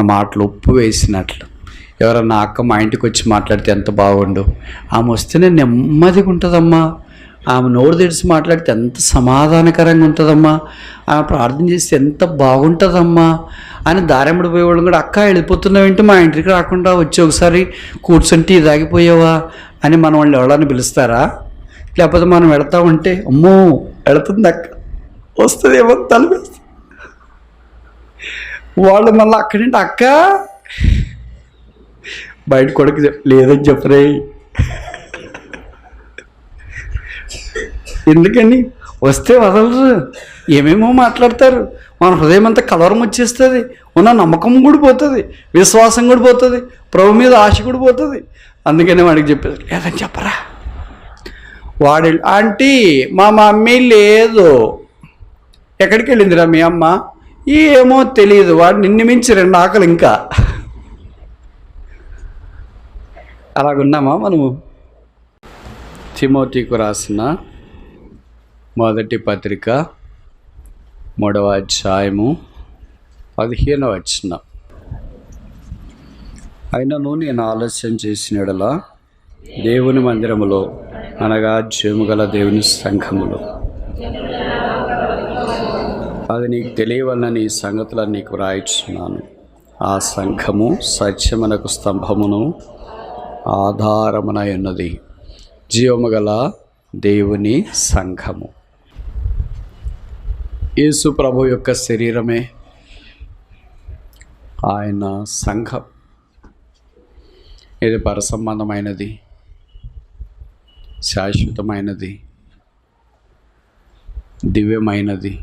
మన మాటలు ఉప్పు వేసినట్లు. ఎవరన్నా అక్క మా ఇంటికి వచ్చి మాట్లాడితే ఎంత బాగుండు, ఆమె వస్తేనే నెమ్మదిగా ఉంటుందమ్మా, ఆమె నోరు తెరిచి మాట్లాడితే ఎంత సమాధానకరంగా ఉంటుందమ్మా, ఆమె ప్రార్థన చేస్తే ఎంత బాగుంటుందమ్మా అని దారెమ్మడి పోయేవాళ్ళు కూడా, అక్క వెళ్ళిపోతున్నావేంటి, మా ఇంటికి రాకుండా వచ్చి ఒకసారి కూర్చొని టీ తాగిపోయావా అని మనం వాళ్ళు ఎవరైనా పిలుస్తారా? లేకపోతే మనం వెళతామంటే అమ్మో వెళుతుంది అక్క, వస్తుందేమో తలపేస్తుంది. వాళ్ళు మళ్ళీ అక్కడేంటి అక్క బయట కొడుకు లేదని చెప్పరే. ఎందుకని వస్తే వదలరు, ఏమేమో మాట్లాడతారు, మన హృదయం అంతా కలవరం వచ్చేస్తుంది, ఉన్న నమ్మకం కూడా పోతుంది, విశ్వాసం కూడా పోతుంది, ప్రభు మీద ఆశ కూడా పోతుంది. అందుకని వాడికి చెప్పేది లేదని చెప్పరా. వాడు ఆంటీ మా మమ్మీ లేదు, ఎక్కడికి వెళ్ళిందిరా మీ అమ్మ, ఏమో తెలియదు, వాడు నిన్ను మించి 2 ఆకలి ఇంకా. అలాగున్నామా మనము? తిమోతికు రాసిన మొదటి పత్రిక 3వ అధ్యాయము 15వ వచనం. అయినను నేను ఆలస్యం చేసిన యెడల దేవుని మందిరములో, అనగా జీవము గల దేవుని సంఘములో, అది నీకు తెలియవలనని ఈ సంగతులను నీకు వ్రాయిచున్నాను. ఆ సంఘము సత్యమునకు స్తంభమును ఆధారమునై ఉన్నది, జీవము గల దేవుని సంఘము. యేసు ప్రభు యొక్క శరీరమే ఆయన సంఘం. ఇది పరసంబంధమైనది, శాశ్వతమైనది, దివ్యమైనది,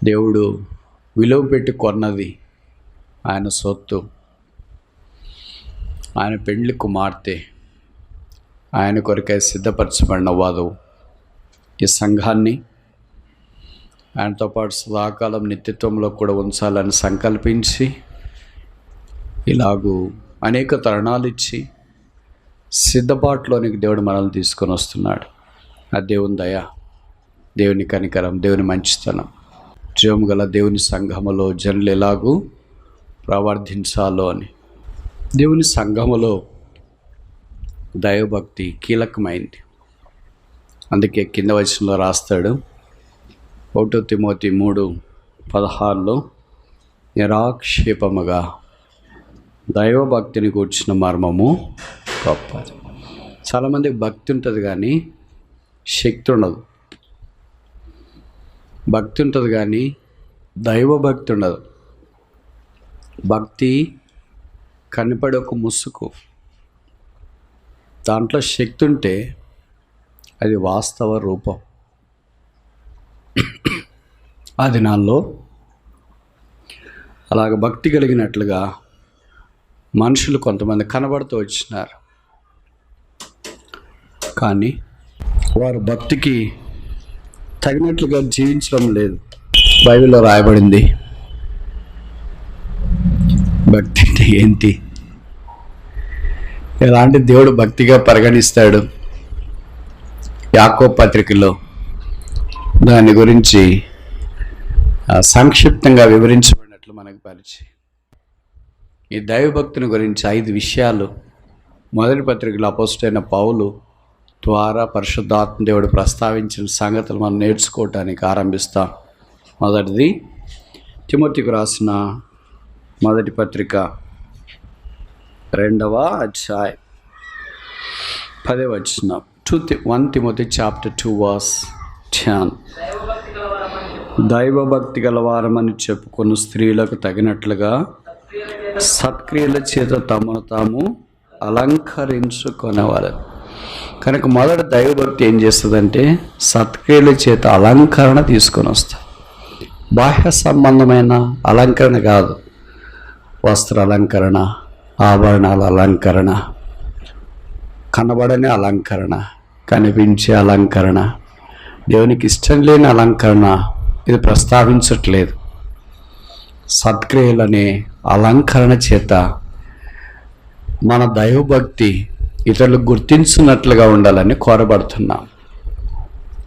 దేవుడు విలువ పెట్టి కొన్నది, ఆయన సొత్తు, ఆయన పెండ్లి కుమార్తె, ఆయన కొరకై సిద్ధపరచబడిన వధువు. ఈ సంఘాన్ని ఆయనతో పాటు సదాకాలం నిత్యత్వంలో కూడా ఉంచాలని సంకల్పించి ఇలాగూ అనేక తరుణాలు ఇచ్చి సిద్ధపాటులోనికి దేవుడు మనల్ని తీసుకొని వస్తున్నాడు. ఆ దేవుని దయ, దేవుని కనికరం, దేవుని మంచితనం, జీవం గల దేవుని సంఘములో జనులు ఎలాగూ ప్రవర్తించాలో అని. దేవుని సంఘములో దైవభక్తి కీలకమైంది. అందుకే కింద వచనంలో రాస్తాడు, 1 తిమోతి 3:16 నిరాక్షేపముగా దైవభక్తిని కూర్చున్న మర్మము గొప్పది. చాలామందికి భక్తి ఉంటుంది కానీ శక్తి ఉండదు, భక్తి ఉంటుంది కానీ దైవభక్తి ఉండదు. భక్తి కనపడే ఒక ముసుగు, దాంట్లో శక్తి ఉంటే అది వాస్తవ రూపం. ఆ దినాల్లో అలాగ భక్తి కలిగినట్లుగా మనుషులు కొంతమంది కనబడుతూ వచ్చినారు, కానీ వారు భక్తికి తగినట్లుగా జీవించడం లేదు. బైబిల్లో రాయబడింది భక్తి అంటే ఏంటి, ఎలాంటి దేవుడు భక్తిగా పరిగణిస్తాడు. యాకోబు పత్రికలో దాని గురించి సంక్షిప్తంగా వివరించబడినట్లు మనకు పరిచయం. ఈ దైవభక్తిని గురించి 5 విషయాలు మొదటి పత్రికలో అపోస్తలుడైన పౌలు ద్వారా పరిశుద్ధాత్మ దేవుడు ప్రస్తావించిన సంగతులు మనం నేర్చుకోవటానికి ఆరంభిస్తాం. మొదటిది తిమోతికి రాసిన మొదటి పత్రిక 2వ అధ్యాయం 10వ వచనం. 1 Timothy chapter 2 verse 10. దైవభక్తి గలవారమని చెప్పుకున్న స్త్రీలకు తగినట్లుగా సత్క్రియల చేత తమను తాము అలంకరించుకునేవారు. కనుక మొదట దైవభక్తి ఏం చేస్తుందంటే సత్క్రియల చేత అలంకరణ తీసుకొని వస్తుంది. బాహ్య సంబంధమైన అలంకరణ కాదు, వస్త్ర అలంకరణ, ఆభరణాల అలంకరణ, కనబడని అలంకరణ, కనిపించే అలంకరణ, దేవునికి ఇష్టం లేని అలంకరణ ఇది ప్రస్తావించట్లేదు. సత్క్రియలనే అలంకరణ చేత మన దైవభక్తి ఇతరులు గుర్తించినట్లుగా ఉండాలని కోరబడుతున్నాం.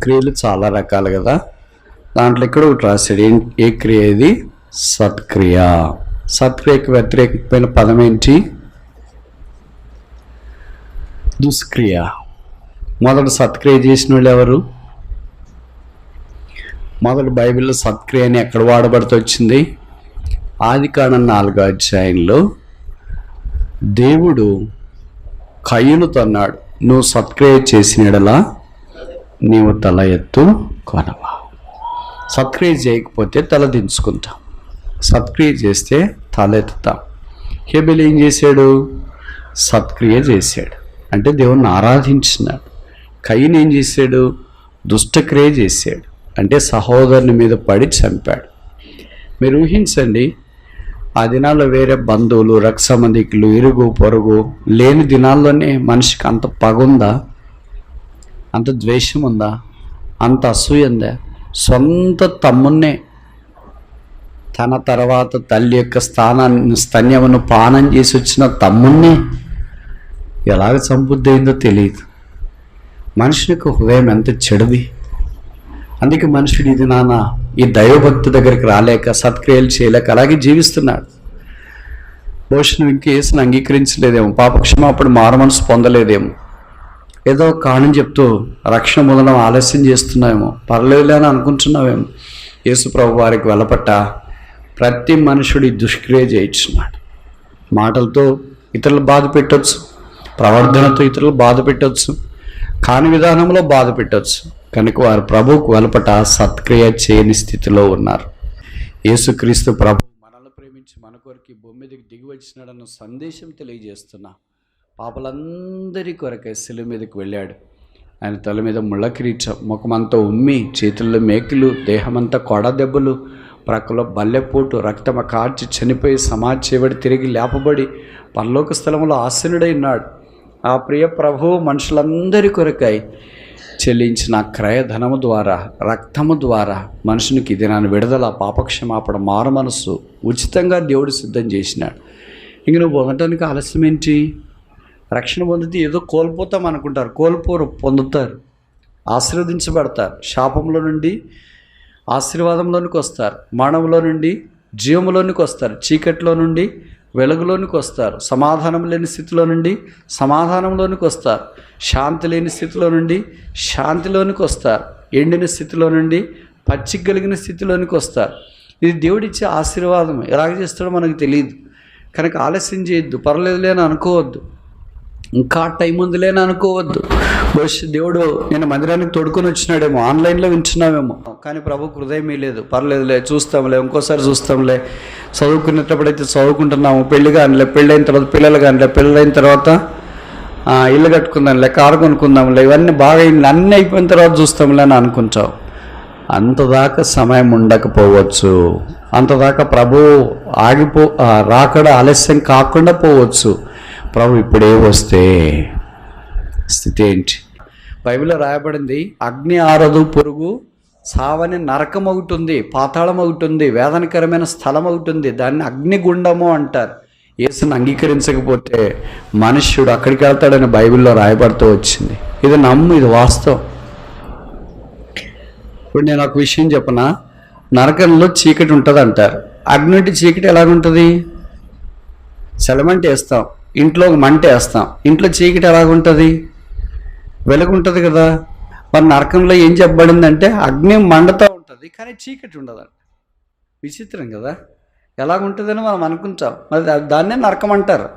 క్రియలు చాలా రకాలు కదా, దాంట్లో ఇక్కడ ఒకటి రాశాడు. ఏ క్రియ ఇది? సత్క్రియ. సత్క్రియకు వ్యతిరేకమైన పదం ఏంటి? దుష్క్రియ. మొదటి సత్క్రియ చేసిన వాళ్ళు ఎవరు? మొదటి బైబిల్లో సత్క్రియ అని ఎక్కడ వాడబడుతూ వచ్చింది? ఆదికాండం 4వ అధ్యాయంలో దేవుడు కయ్యూనుతో అన్నాడు, నువ్వు సత్క్రియ చేసినడలా నీవు తల ఎత్తు కొనవా. సత్క్రియ చేయకపోతే తల దించుకుంటాం, సత్క్రియ చేస్తే తల ఎత్తుతాం. హేబెల్ ఏం చేశాడు? సత్క్రియ చేశాడు, అంటే దేవుణ్ణి ఆరాధించినాడు. కయ్యూను ఏం చేశాడు? దుష్టక్రియ చేశాడు, అంటే సహోదరుని మీద పడి చంపాడు. మీరు ఊహించండి, ఆ దినాల్లో వేరే బంధువులు, రక్త సంబంధికులు, ఇరుగు పొరుగు లేని దినాల్లోనే మనిషికి అంత పగ ఉందా? అంత ద్వేషం ఉందా? అంత అసూయ ఉందా? సొంత తమ్మున్నే, తన తర్వాత తల్లి యొక్క స్తన్యమును పానం చేసి వచ్చిన తమ్మున్నే ఎలాగ సంబుద్ధి అయిందో తెలియదు. మనిషి యొక్క హృదయం ఎంత చెడుది. అందుకే మనుషుడు ఇది ఈ దైవభక్తి దగ్గరికి రాలేక, సత్క్రియలు చేయలేక అలాగే జీవిస్తున్నాడు. భవిష్యత్తు ఇంక యేసుని అంగీకరించలేదేమో, పాపక్షమాపణ మారు మనసు పొందలేదేమో, ఏదో కారణం చెప్తూ రక్షణ మొదలడం ఆలస్యం చేస్తున్నావేమో, పర్లేదులే అని అనుకుంటున్నావేమో. యేసు ప్రభు వారికి వెలపట్ట ప్రతి మనుషుడు ఈ దుష్క్రియ చేయించున్నాడు. మాటలతో ఇతరులు బాధ పెట్టవచ్చు, ప్రవర్ధనతో ఇతరులు బాధ పెట్టవచ్చు, కాని విధానంలో బాధ పెట్టవచ్చు. కనుక వారు ప్రభువుకు వెలపట సత్క్రియ చేయని స్థితిలో ఉన్నారు. యేసుక్రీస్తు ప్రభు మనల్ని ప్రేమించి మన కొరకు భూమి మీదకి దిగి వచ్చినాడన్న సందేశం తెలియజేస్తున్నా. పాపలందరి కొరకై శిలువ మీదకి వెళ్ళాడు. ఆయన తల మీద ముళ్ళ కిరీటం, ముఖమంతా ఉమ్మి, చేతుల్లో మేకులు, దేహమంతా కొడ దెబ్బలు, ప్రక్కలో బల్లెపోటు, రక్తమ కార్చి చనిపోయి సమాధి చేయబడి తిరిగి లేపబడి పరలోక స్థలంలో ఆసీనుడై ఉన్నాడు. ఆ ప్రియ ప్రభువు మనుషులందరి కొరకై చెల్లించిన క్రయధనము ద్వారా, రక్తము ద్వారా మనుషునికి ఇది నన్ను విడుదల, పాపక్షమాపణ, మారు మనస్సు ఉచితంగా దేవుడు సిద్ధం చేసినాడు. ఇంక నువ్వు పొందటానికి ఆలస్యం ఏంటి? రక్షణ పొందితే ఏదో కోల్పోతాం అనుకుంటారు, కోల్పోరు, పొందుతారు, ఆశీర్వదించబడతారు. శాపంలో నుండి ఆశీర్వాదంలోనికి వస్తారు, మరణంలో నుండి జీవంలోనికి వస్తారు, చీకట్లో నుండి వెలుగులోనికి వస్తారు, సమాధానం లేని స్థితిలో నుండి సమాధానంలోనికి వస్తారు, శాంతి లేని స్థితిలో నుండి శాంతిలోనికి వస్తారు, ఎండిన స్థితిలో నుండి పచ్చిక కలిగిన స్థితిలోనికి వస్తారు. ఇది దేవుడిచ్చే ఆశీర్వాదం. ఎలాగ చేస్తాడో మనకు తెలియదు. కనుక ఆలస్యం చేయొద్దు, పర్లేదులే అని అనుకోవద్దు, ఇంకా టైం ఉందిలే అని అనుకోవద్దు. భవిష్యత్ దేవుడు నేను మందిరానికి తోడుకొని వచ్చినాడేమో, ఆన్లైన్లో వింటున్నామేమో, కానీ ప్రభుకు హృదయమే లేదు. పర్లేదులే, చూస్తాంలే, ఇంకోసారి చూస్తాంలే. చదువుకునేటప్పుడైతే చదువుకుంటున్నాము, పెళ్లి కానిలే, పెళ్ళైన తర్వాత పిల్లలు కానిలే, పిల్లలైన తర్వాత ఇల్లు కట్టుకుందాంలే, కారు కొనుక్కుందాంలే, ఇవన్నీ బాగా అన్నీ అయిపోయిన తర్వాత చూస్తాంలే అని అనుకుంటాం. అంతదాకా సమయం ఉండకపోవచ్చు, అంతదాకా ప్రభు రాకడ ఆలస్యం కాకుండా పోవచ్చు. ప్రభు ఇప్పుడే వస్తే స్థితి ఏంటి? బైబిల్లో రాయబడింది, అగ్ని ఆరదు, పురుగు సావని నరకం ఒకటి ఉంది, పాతాళం ఒకటి ఉంది, వేదనకరమైన స్థలం ఒకటి ఉంది, దాన్ని అగ్నిగుండము అంటారు. యేసుని అంగీకరించకపోతే మనుష్యుడు అక్కడికి వెళ్తాడని బైబిల్లో రాయబడుతూ వచ్చింది. ఇది నమ్ము, ఇది వాస్తవం. ఇప్పుడు నేను ఒక విషయం చెప్పనా, నరకంలో చీకటి ఉంటుంది అంటారు. అగ్ని చీకటి ఎలాగుంటుంది? సెలమంట వేస్తాం, ఇంట్లో ఒక మంట వేస్తాం, ఇంట్లో చీకటి ఎలాగుంటుంది? వెలుగుంటుంది కదా. మరి నరకంలో ఏం చెప్పబడిందంటే అగ్ని మండుతూ ఉంటుంది, కానీ చీకటి ఉండదంట. విచిత్రం కదా, ఎలాగుంటుందని మనం అనుకుంటాం. మరి దాన్నే నరకం అంటారు.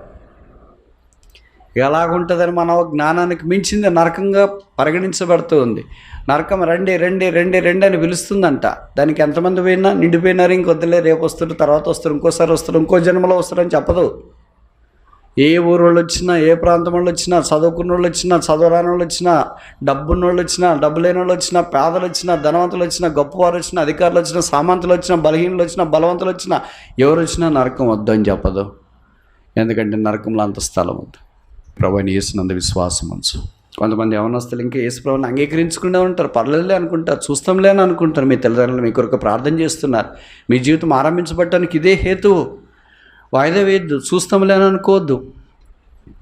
ఎలాగుంటుందని మన జ్ఞానానికి మించింది నరకంగా పరిగణించబడుతూ ఉంది. నరకం రండి రండి రండి రండి అని పిలుస్తుందంట. దానికి ఎంతమంది పోయినా నిండిపోయినారు, ఇంకొద్దులే, రేపు వస్తారు, తర్వాత వస్తారు, ఇంకోసారి వస్తారు, ఇంకో జన్మలో వస్తారని చెప్పదు. ఏ ఊరు వాళ్ళు వచ్చినా, ఏ ప్రాంతం వాళ్ళు వచ్చినా, చదువుకున్న వాళ్ళు వచ్చినా, చదువురాని వాళ్ళు వచ్చినా, డబ్బున్న వాళ్ళు వచ్చినా, డబ్బు లేని వాళ్ళు వచ్చినా, పేదలు వచ్చినా, ధనవంతులు వచ్చినా, గొప్పవారు వచ్చినా, అధికారులు వచ్చినా, సామంతులు వచ్చినా, బలహీనులు వచ్చినా, బలవంతులు వచ్చినా, ఎవరు వచ్చినా నరకం వద్దు అని చెప్పదు. ఎందుకంటే నరకంలో అంత స్థలం ఉంది. ప్రభువుని యేసునందు విశ్వాసం ఉంచు. కొంతమంది యవనస్తులు ఇంకా యేసు ప్రభువుని అంగీకరించుకుంటూ ఉంటారు, పర్లేదులే అనుకుంటారు, చూస్తాంలే అని అనుకుంటారు. మీ తల్లిదండ్రులు మీ కొరకు ప్రార్థన చేస్తున్నారు, మీ జీవితం ఆరంభించబడటానికి ఇదే హేతువు. వాయిదా వేయద్దు, చూస్తాంలే అని అనుకోవద్దు,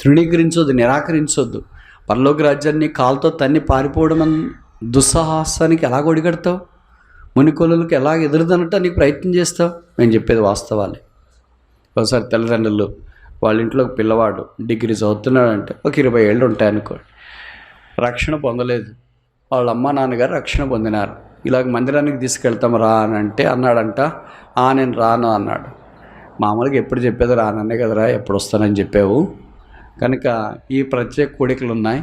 తృణీకరించొద్దు, నిరాకరించొద్దు. పరలోక రాజ్యాన్ని కాలుతో తన్ని పారిపోవడం దుస్సాహసానికి ఎలాగ ఒడిగడతావు? మునికొలులకు ఎలాగ ఎదురుదనటానికి ప్రయత్నం చేస్తావు? నేను చెప్పేది వాస్తవాలే. ఒకసారి తల్లిదండ్రులు వాళ్ళ ఇంట్లో ఒక పిల్లవాడు డిగ్రీ చదువుతున్నాడంటే ఒక 20 ఏళ్ళు ఉంటాయనుకోండి, రక్షణ పొందలేదు. వాళ్ళ అమ్మ నాన్నగారు రక్షణ పొందినారు. ఇలాగ మందిరానికి తీసుకెళ్తాం రా అని అంటే అన్నాడంట, నేను రాను అన్నాడు. మామూలుగా ఎప్పుడు చెప్పేది రానన్నే కదరా, ఎప్పుడు వస్తానని చెప్పావు, కనుక ఈ ప్రత్యేక కోడికలు ఉన్నాయి,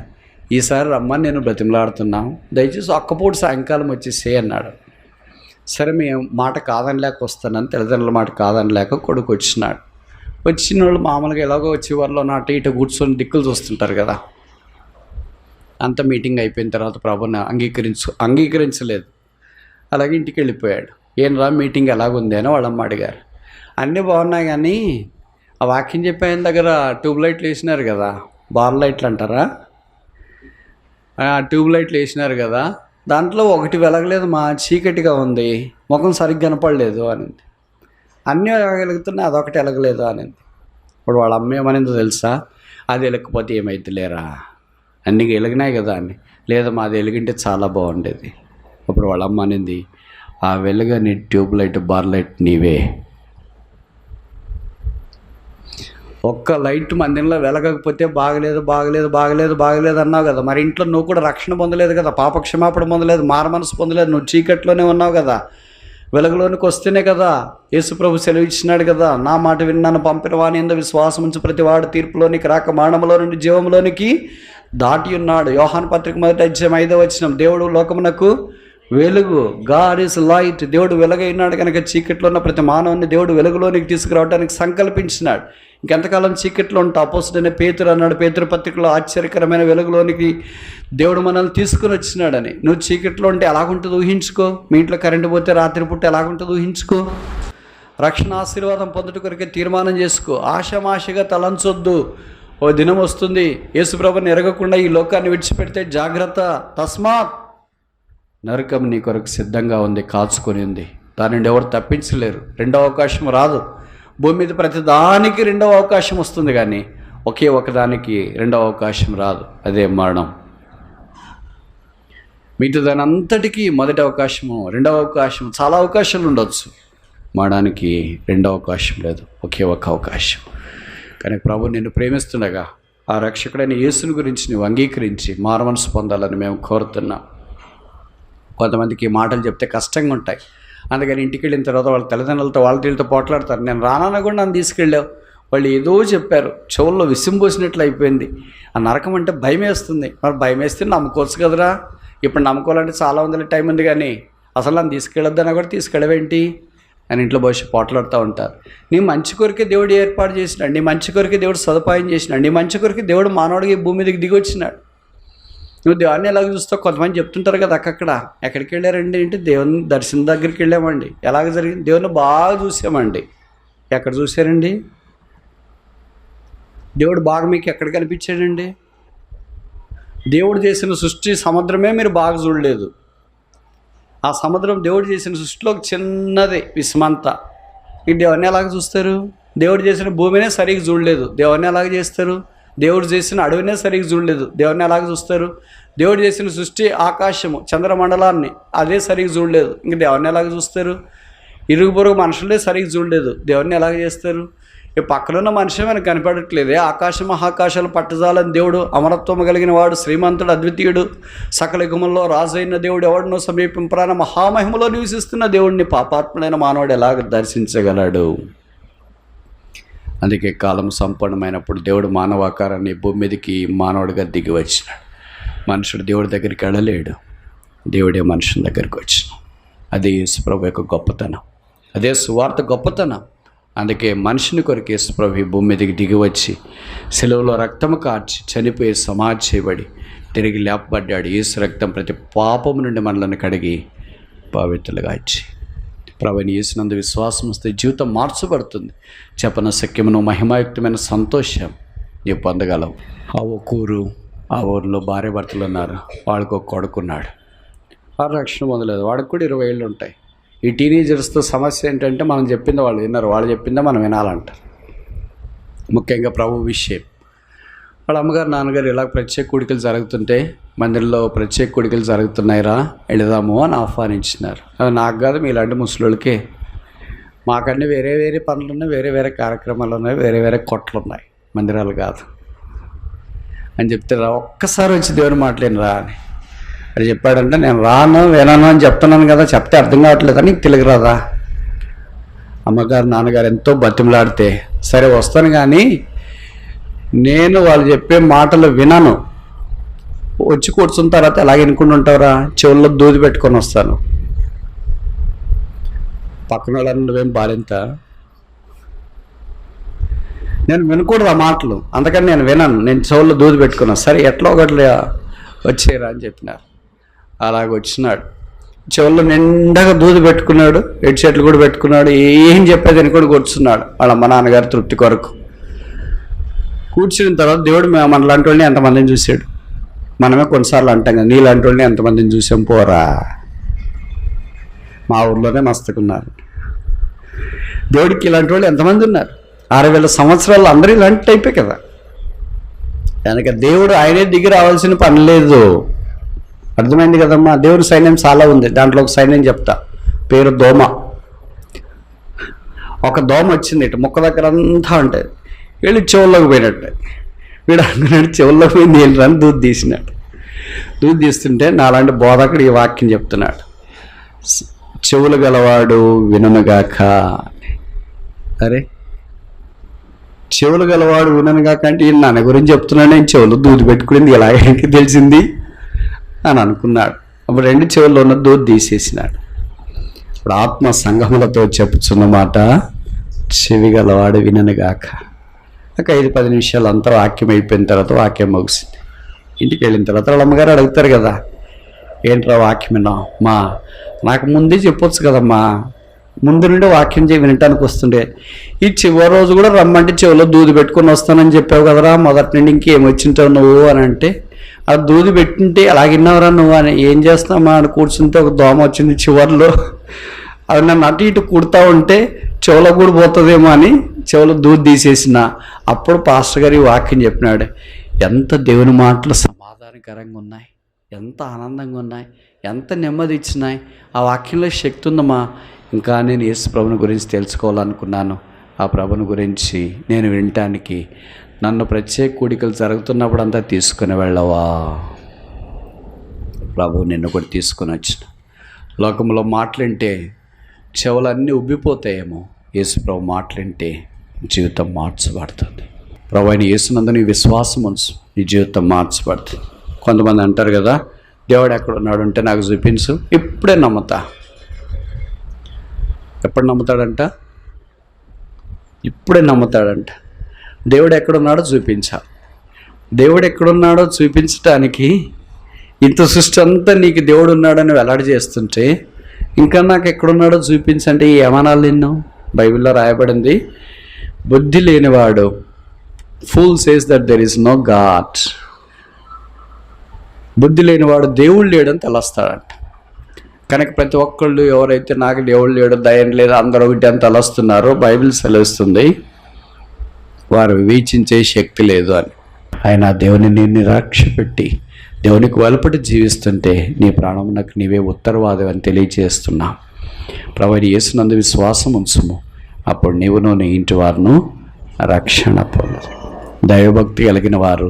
ఈసారి రమ్మని నేను బ్రతిమలాడుతున్నాను, దయచేసి ఒక్కపూట సాయంకాలం వచ్చేసే అన్నాడు. సరే మేము మాట కాదనిలేక వస్తానని, తల్లిదండ్రుల మాట కాదనిలేక కొడుకు వచ్చినాడు. వచ్చిన వాళ్ళు మామూలుగా ఎలాగో వచ్చే వాళ్ళలో అటు ఇటు కూర్చొని దిక్కులు చూస్తుంటారు కదా. అంత మీటింగ్ అయిపోయిన తర్వాత ప్రభుని అంగీకరించలేదు. అలాగే ఇంటికి వెళ్ళిపోయాడు. ఏం రా మీటింగ్ ఎలాగుంది అని వాళ్ళమ్మ అడిగారు. అన్నీ బాగున్నాయి కానీ ఆ వాక్యం చెప్పిన దగ్గర ట్యూబ్ లైట్లు వేసినారు కదా, బార్ లైట్లు అంటారా, ట్యూబ్ లైట్లు వేసినారు కదా, దాంట్లో ఒకటి వెలగలేదు, మా చీకటిగా ఉంది, ముఖం సరిగ్గా కనపడలేదు అనింది. అన్నీ వెలుగుతున్నాయి, అదొకటి వెలగలేదు అనింది. ఇప్పుడు వాళ్ళ అమ్మ ఏమనిందో తెలుసా, అది వెలగకపోతే ఏమైతే లేరా, అన్నీ వెలిగినాయి కదా అని. లేదమ్మా అది వెలిగింటే చాలా బాగుండేది. అప్పుడు వాళ్ళ అమ్మ అనింది, ఆ వెలుగని ట్యూబ్ లైట్ బార్ లైట్ నీవే. ఒక్క లైట్ మందిరంలో వెలగకపోతే బాగలేదు అన్నావు కదా, మరి ఇంట్లో నువ్వు కూడా రక్షణ పొందలేదు కదా, పాప క్షమాపణ పొందలేదు, మారమనసు పొందలేదు, నువ్వు చీకట్లోనే ఉన్నావు కదా, వెలుగులోనికి వస్తేనే కదా యేసుప్రభు సెలవు ఇచ్చినాడు కదా, నా మాట విన్నాను పంపిన వాని యందు విశ్వాసం ఉంచి ప్రతివాడు తీర్పులోనికి రాక మరణంలో నుండి జీవంలోనికి దాటి ఉన్నాడు. యోహాను పత్రిక 1:5 దేవుడు లోకమునకు వెలుగు, గాడ్ ఈజ్ లైట్. దేవుడు వెలుగైనాడు కనుక చీకట్లో ఉన్న ప్రతి మానవుని దేవుడు వెలుగులోనికి తీసుకురావడానికి సంకల్పించినాడు. ఇంకెంతకాలం చీకట్లో ఉంటా? అపోస్తుడైన పేతురు అన్నాడు పేతురు పత్రికలో, ఆశ్చర్యకరమైన వెలుగులోనికి దేవుడు మనల్ని తీసుకుని వచ్చినాడని. నువ్వు చీకట్లో ఉంటే ఎలాగుంటుంది ఊహించుకో. మీ ఇంట్లో కరెంటు పోతే రాత్రిపూట ఎలాగుంటుంది ఊహించుకో. రక్షణ ఆశీర్వాదం పొందుట కొరకే తీర్మానం చేసుకో. ఆశమాషగా తలంచొద్దు. ఓ దినం వస్తుంది యేసుప్రభుని ఎరగకుండా ఈ లోకాన్ని విడిచిపెడితే జాగ్రత్త. తస్మాత్ నరకం నీ కొరకు సిద్ధంగా ఉంది, కాచుకొని ఉంది, దాని నుండి ఎవరు తప్పించలేరు. రెండవ అవకాశం రాదు. భూమి మీద ప్రతి దానికి రెండవ అవకాశం వస్తుంది కానీ ఒకే ఒకదానికి రెండవ అవకాశం రాదు, అదే మరణం. మిగతా దాని అంతటికీ మొదటి అవకాశము, రెండవ అవకాశం, చాలా అవకాశాలు ఉండొచ్చు, మరణానికి రెండవ అవకాశం లేదు, ఒకే ఒక అవకాశం. కానీ ప్రభు నిన్ను ప్రేమిస్తుండగా ఆ రక్షకుడైన యేసుని గురించి నువ్వు అంగీకరించి మారమనసు పొందాలని మేము కోరుతున్నాం. కొంతమందికి మాటలు చెప్తే కష్టంగా ఉంటాయి, అందుకని ఇంటికి వెళ్ళిన తర్వాత వాళ్ళ తల్లిదండ్రులతో వాళ్ళతో పోట్లాడతారు. నేను రానన్నా కూడా నన్ను తీసుకెళ్ళావు, వాళ్ళు ఏదో చెప్పారు, చెవుల్లో విసిం పోసినట్లు అయిపోయింది. ఆ నరకం అంటే భయం వేస్తుంది. మరి భయం వేస్తే నమ్ముకోవచ్చు కదరా. ఇప్పుడు నమ్ముకోవాలంటే చాలా వందల టైం ఉంది, కానీ అసలు నన్ను తీసుకెళ్ళొద్దన్నా కూడా తీసుకెళ్ళవేంటి అని ఇంట్లో భవిష్యత్తు పోట్లాడుతూ ఉంటారు. నీ మంచి కొరికే దేవుడు ఏర్పాటు చేసినాడు, నీ మంచి కొరికే దేవుడు సదుపాయం చేసినాడు, నీ మంచి కొరికే దేవుడు మానవుడికి భూమి మీదకి దిగి వచ్చినాడు. నువ్వు దేవుడిని ఎలాగ చూస్తావు? కొంతమంది చెప్తుంటారు కదా, అక్కడ ఎక్కడికి వెళ్ళారండి అంటే దేవుని దర్శనం దగ్గరికి వెళ్ళామండి. ఎలాగ జరిగింది? దేవుని బాగా చూసామండి. ఎక్కడ చూశారండి? దేవుడు బాగా మీకు ఎక్కడ కనిపించాడండి? దేవుడు చేసిన సృష్టి సముద్రమే మీరు బాగా చూడలేదు. ఆ సముద్రం దేవుడు చేసిన సృష్టిలో ఒక చిన్నది విస్మంతా. ఈ దేవుడిని ఎలాగ చూస్తారు? దేవుడు చేసిన భూమినే సరిగ్గా చూడలేదు, దేవుడిని ఎలాగ చేస్తారు? దేవుడు చేసిన అడవినే సరిగ్గా చూడలేదు, దేవుడిని ఎలాగ చూస్తారు? దేవుడు చేసిన సృష్టి ఆకాశము చంద్రమండలాన్ని అదే సరిగ్గా చూడలేదు, ఇంక దేవుడిని ఎలాగ చూస్తారు? ఇరుగు పొరుగు మనుషులే సరిగ్గా చూడలేదు, దేవుడిని ఎలాగ చేస్తారు? ఈ పక్కనున్న మనిషి మనకు కనపడట్లేదే. ఆకాశ మహాకాశాలు పట్టజాలని దేవుడు, అమరత్వము కలిగిన వాడు, శ్రీమంతుడు, అద్వితీయుడు, సకల యుగముల్లో రాజు అయిన దేవుడు, ఎవడినో సమీపింపరాన మహామహిమలో నివసిస్తున్న దేవుడిని పాపాత్ముడైన మానవుడు ఎలాగ దర్శించగలడు? అందుకే కాలం సంపూర్ణమైనప్పుడు దేవుడు మానవాకారాన్ని భూమి మీదకి మానవుడిగా దిగి వచ్చినాడు. మనుషుడు దేవుడి దగ్గరికి వెళ్ళలేడు, దేవుడే మనుషుని దగ్గరికి వచ్చినాడు. అదే యేసుప్రభు యొక్క గొప్పతనం, అదే సువార్త గొప్పతనం. అందుకే మనుషుని కొరకు యేసుప్రభు ఈ భూమి మీదకి దిగి వచ్చి సెలవులో రక్తము కార్చి చనిపోయి సమాధి చేయబడి తిరిగి లేపబడ్డాడు. యేసు రక్తం ప్రతి పాపము నుండి మనలను కడిగి పవిత్రులుగా ఇచ్చి ప్రభుని యేసునందు విశ్వాసం వస్తే జీవితం మార్చబడుతుంది. చెప్పన సఖ్యమును మహిమాయుక్తమైన సంతోషం నీవు పొందగలవు. ఆ ఊరిలో భార్య భర్తలు ఉన్నారు, వాళ్ళకు ఒక కొడుకున్నాడు, వాడు రక్షణ పొందలేదు, వాడికి కూడా 20 ఏళ్ళు ఉంటాయి. ఈ టీనేజర్స్తో సమస్య ఏంటంటే మనం చెప్పింది వాళ్ళు విన్నారు, వాళ్ళు చెప్పిందే మనం వినాలంటారు. ముఖ్యంగా ప్రభు విషయం. వాళ్ళ అమ్మగారు నాన్నగారు ఇలా ప్రత్యేక కూడికలు జరుగుతుంటే మందిరంలో ప్రత్యేక కూడికలు జరుగుతున్నాయిరా వెళదాము అని ఆహ్వానించినారు. అది నాకు కాదు, మీలాంటి ముసలోళ్ళకే. మాకన్నీ వేరే వేరే పనులు ఉన్నాయి, వేరే వేరే కార్యక్రమాలు ఉన్నాయి, వేరే వేరే కొట్లు ఉన్నాయి, మందిరాలు కాదు అని చెప్తే రా ఒక్కసారి వచ్చి దేవుని మాట్లాడిన రా అని అది చెప్పాడంటే నేను రాను వినను అని చెప్తున్నాను కదా, చెప్తే అర్థం కావట్లేదా నీకు తెలుగు రాదా? అమ్మగారు నాన్నగారు ఎంతో బతిమలాడితే సరే వస్తాను, కానీ నేను వాళ్ళు చెప్పే మాటలు వినను, వచ్చి కూర్చున్న తర్వాత ఎలాగ వినుకుంటూ ఉంటావురా, చెవుల్లో దూది పెట్టుకొని వస్తాను. పక్కన వాళ్ళని నువ్వేం బాలింత, నేను వినకూడదు ఆ మాటలు, అందుకని నేను వినను, నేను చెవుల్లో దూది పెట్టుకున్నాను. సరే ఎట్లా ఒకటి వచ్చేరా అని చెప్పినారు. అలాగ వచ్చినాడు, చెవుల్లో నిండగా దూది పెట్టుకున్నాడు, హెడ్సెట్లు కూడా పెట్టుకున్నాడు, ఏం చెప్పేది అని కూడా కూర్చున్నాడు వాళ్ళ అమ్మ నాన్నగారి తృప్తి కొరకు. కూర్చున్న తర్వాత దేవుడు మనలాంటి వాళ్ళని ఎంతమందిని చూశాడు. మనమే కొన్నిసార్లు అంటాం కదా, నీలాంటి వాళ్ళని ఎంతమందిని చూసాం పోరా, మా ఊర్లోనే మస్తుకున్నారు. దేవుడికి ఇలాంటి వాళ్ళు ఎంతమంది ఉన్నారు? 6000 సంవత్సరాలు అందరూ ఇలాంటి టైపే కదా. కనుక దేవుడు ఆయనే దిగి రావాల్సిన పని లేదు. అర్థమైంది కదమ్మా? దేవుడి సైన్యం చాలా ఉంది, దాంట్లో ఒక సైన్యం చెప్తా, పేరు దోమ. ఒక దోమ వచ్చింది ఇటు ముక్క దగ్గర అంతా ఉంటుంది, వెళ్ళి చెవుల్లోకి పోయినట్టు. వీడు అనుకున్నాడు చెవుల్లోకి పోయింది ఏంటని దూది తీసినాడు. దూది తీస్తుంటే నాలాంటి బోధకుడు ఈ వాక్యం చెప్తున్నాడు, చెవులు గలవాడు విననుగాక. అరే చెవులు గలవాడు విననుగాక అంటే ఈయన నాన్న గురించి చెప్తున్నాడు, నేను చెవులు దూది పెట్టుకునేది ఎలాగైనా తెలిసింది అని అనుకున్నాడు. అప్పుడు 2 చెవుల్లో ఉన్న దూది తీసేసినాడు. ఇప్పుడు ఆత్మ సంగములతో చెప్పుచున్న మాట, చెవి గలవాడు విననుగాక. ఒక 5-10 నిమిషాలు అంతా వాక్యం అయిపోయిన తర్వాత వాక్యం ముగిసింది. ఇంటికి వెళ్ళిన తర్వాత వాళ్ళ అమ్మగారు అడుగుతారు కదా, ఏంట్రా వాక్యం విన్నావు? మా నాకు ముందే చెప్పొచ్చు కదమ్మా, ముందు నుండి వాక్యం వినటానికి వస్తుండే, ఈ చివరి రోజు కూడా రమ్మంటే చెవిలో దూది పెట్టుకొని వస్తానని చెప్పావు కదరా, మొదటి నుండి ఇంకేం వచ్చింటావు నువ్వు అని అంటే, ఆ దూది పెట్టింటే ఎలాగిన్నావురా నువ్వు అని, ఏం చేస్తామా అని కూర్చుంటే ఒక దోమ వచ్చింది చివర్లో, అది నన్ను అటు ఇటు కుడతా ఉంటే చెవులో కూడా పోతుందేమో అని చెవులో దూది తీసేసిన. అప్పుడు పాస్టర్ గారు ఈ వాక్యం చెప్పినాడు, ఎంత దేవుని మాటలు సమాధానకరంగా ఉన్నాయి, ఎంత ఆనందంగా ఉన్నాయి, ఎంత నెమ్మది ఇచ్చినాయి, ఆ వాక్యంలో శక్తి ఉందమ్మా. ఇంకా నేను యేసు ప్రభుని గురించి తెలుసుకోవాలనుకున్నాను, ఆ ప్రభుని గురించి నేను వినటానికి నన్ను ప్రత్యేక కూడికలు జరుగుతున్నప్పుడు అంతా తీసుకుని వెళ్ళవా? ప్రభు నిన్ను కూడా తీసుకుని వచ్చిన. లోకంలో మాటలుంటే చెవులన్నీ ఉబ్బిపోతాయేమో, యేసు ప్రభు మాటలుంటే జీవితం మార్చబడుతుంది. ప్రభు అయిన యేసునందు నీ విశ్వాసం ఉంచు, నీ జీవితం మార్చబడుతుంది. కొంతమంది అంటారు కదా, దేవుడు ఎక్కడ ఉన్నాడు అంటే నాకు చూపించు, ఇప్పుడే నమ్ముతా. ఎప్పుడు నమ్ముతాడంట? ఇప్పుడే నమ్ముతాడంట. దేవుడు ఎక్కడున్నాడో చూపించాలి. దేవుడు ఎక్కడున్నాడో చూపించడానికి ఇంత సృష్టి అంతా నీకు దేవుడు ఉన్నాడని వెల్లడి చేస్తుంటే ఇంకా నాకు ఎక్కడున్నాడో చూపించంటే ఏమనాలి నిన్ను? బైబిల్లో రాయబడింది, బుద్ధి లేనివాడు, fool says that there is no God. బుద్ధి లేనివాడు దేవుడు లేడని తెలుస్తాడంట. కనుక ప్రతి ఒక్కళ్ళు ఎవరైతే నాకు దేవుడు లేడు, దయం లేదు, అందరూ ఒకటి అని తలస్తున్నారో బైబిల్ సెలవుస్తుంది వారు వీక్షించే శక్తి లేదు అని. ఆయన దేవుని నిరాక్ష పెట్టి దేవునికి వెలుపటి జీవిస్తుంటే నీ ప్రాణమునకు నీవే ఉత్తరవాదం అని తెలియజేస్తున్నా. ప్రభువైన యేసునందు విశ్వాసం ఉంచుము, అప్పుడు నీవును నీ ఇంటి వారును రక్షణ పొందు. దైవభక్తి కలిగిన వారు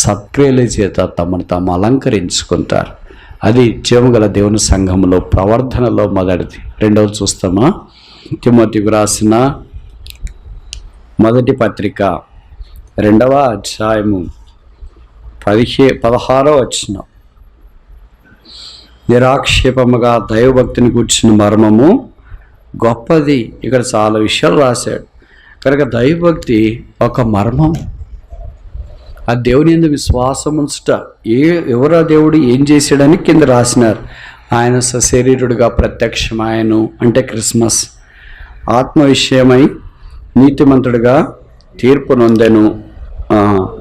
సత్క్రియల చేత తమను తాము అలంకరించుకుంటారు. అది జీవగల దేవుని సంఘంలో ప్రవర్ధనలో మొదటిది. రెండవది చూస్తామా, తిమోతికి రాసిన మొదటి పత్రిక 2వ అధ్యాయము 16వ వచనం, నిరాక్షేపముగా దైవభక్తిని కూర్చున్న మర్మము గొప్పది. ఇక్కడ చాలా విషయాలు రాశాడు. కనుక దైవభక్తి ఒక మర్మం. ఆ దేవుని యందు విశ్వాసం ఉంచుట. ఎవరా దేవుడు ఏం చేశాడని కింద రాసినారు. ఆయన సశరీరుడుగా ప్రత్యక్షమాయను అంటే క్రిస్మస్. ఆత్మ విషయమై నీతిమంతుడిగా తీర్పు నొందెను.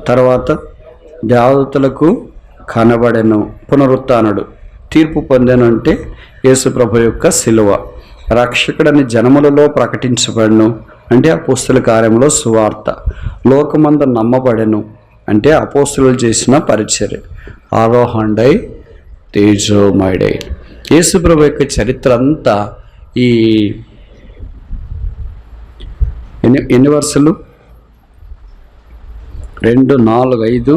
తర్వాత దేవతలకు కనబడెను. పునరుత్థానుడు తీర్పు పొందెను అంటే యేసు ప్రభు యొక్క శిలువ. రక్షకుడని జనములలో ప్రకటించబడెను అంటే అపోస్తుల కార్యంలో సువార్త. లోకమందు నమ్మబడెను అంటే అపోస్తులు చేసిన పరిచర్య. ఆరోహండై తేజోమయుడై. యేసు ప్రభు యొక్క చరిత్ర అంతా ఈ ఎన్ని వరుసలు? 2, 4, 5,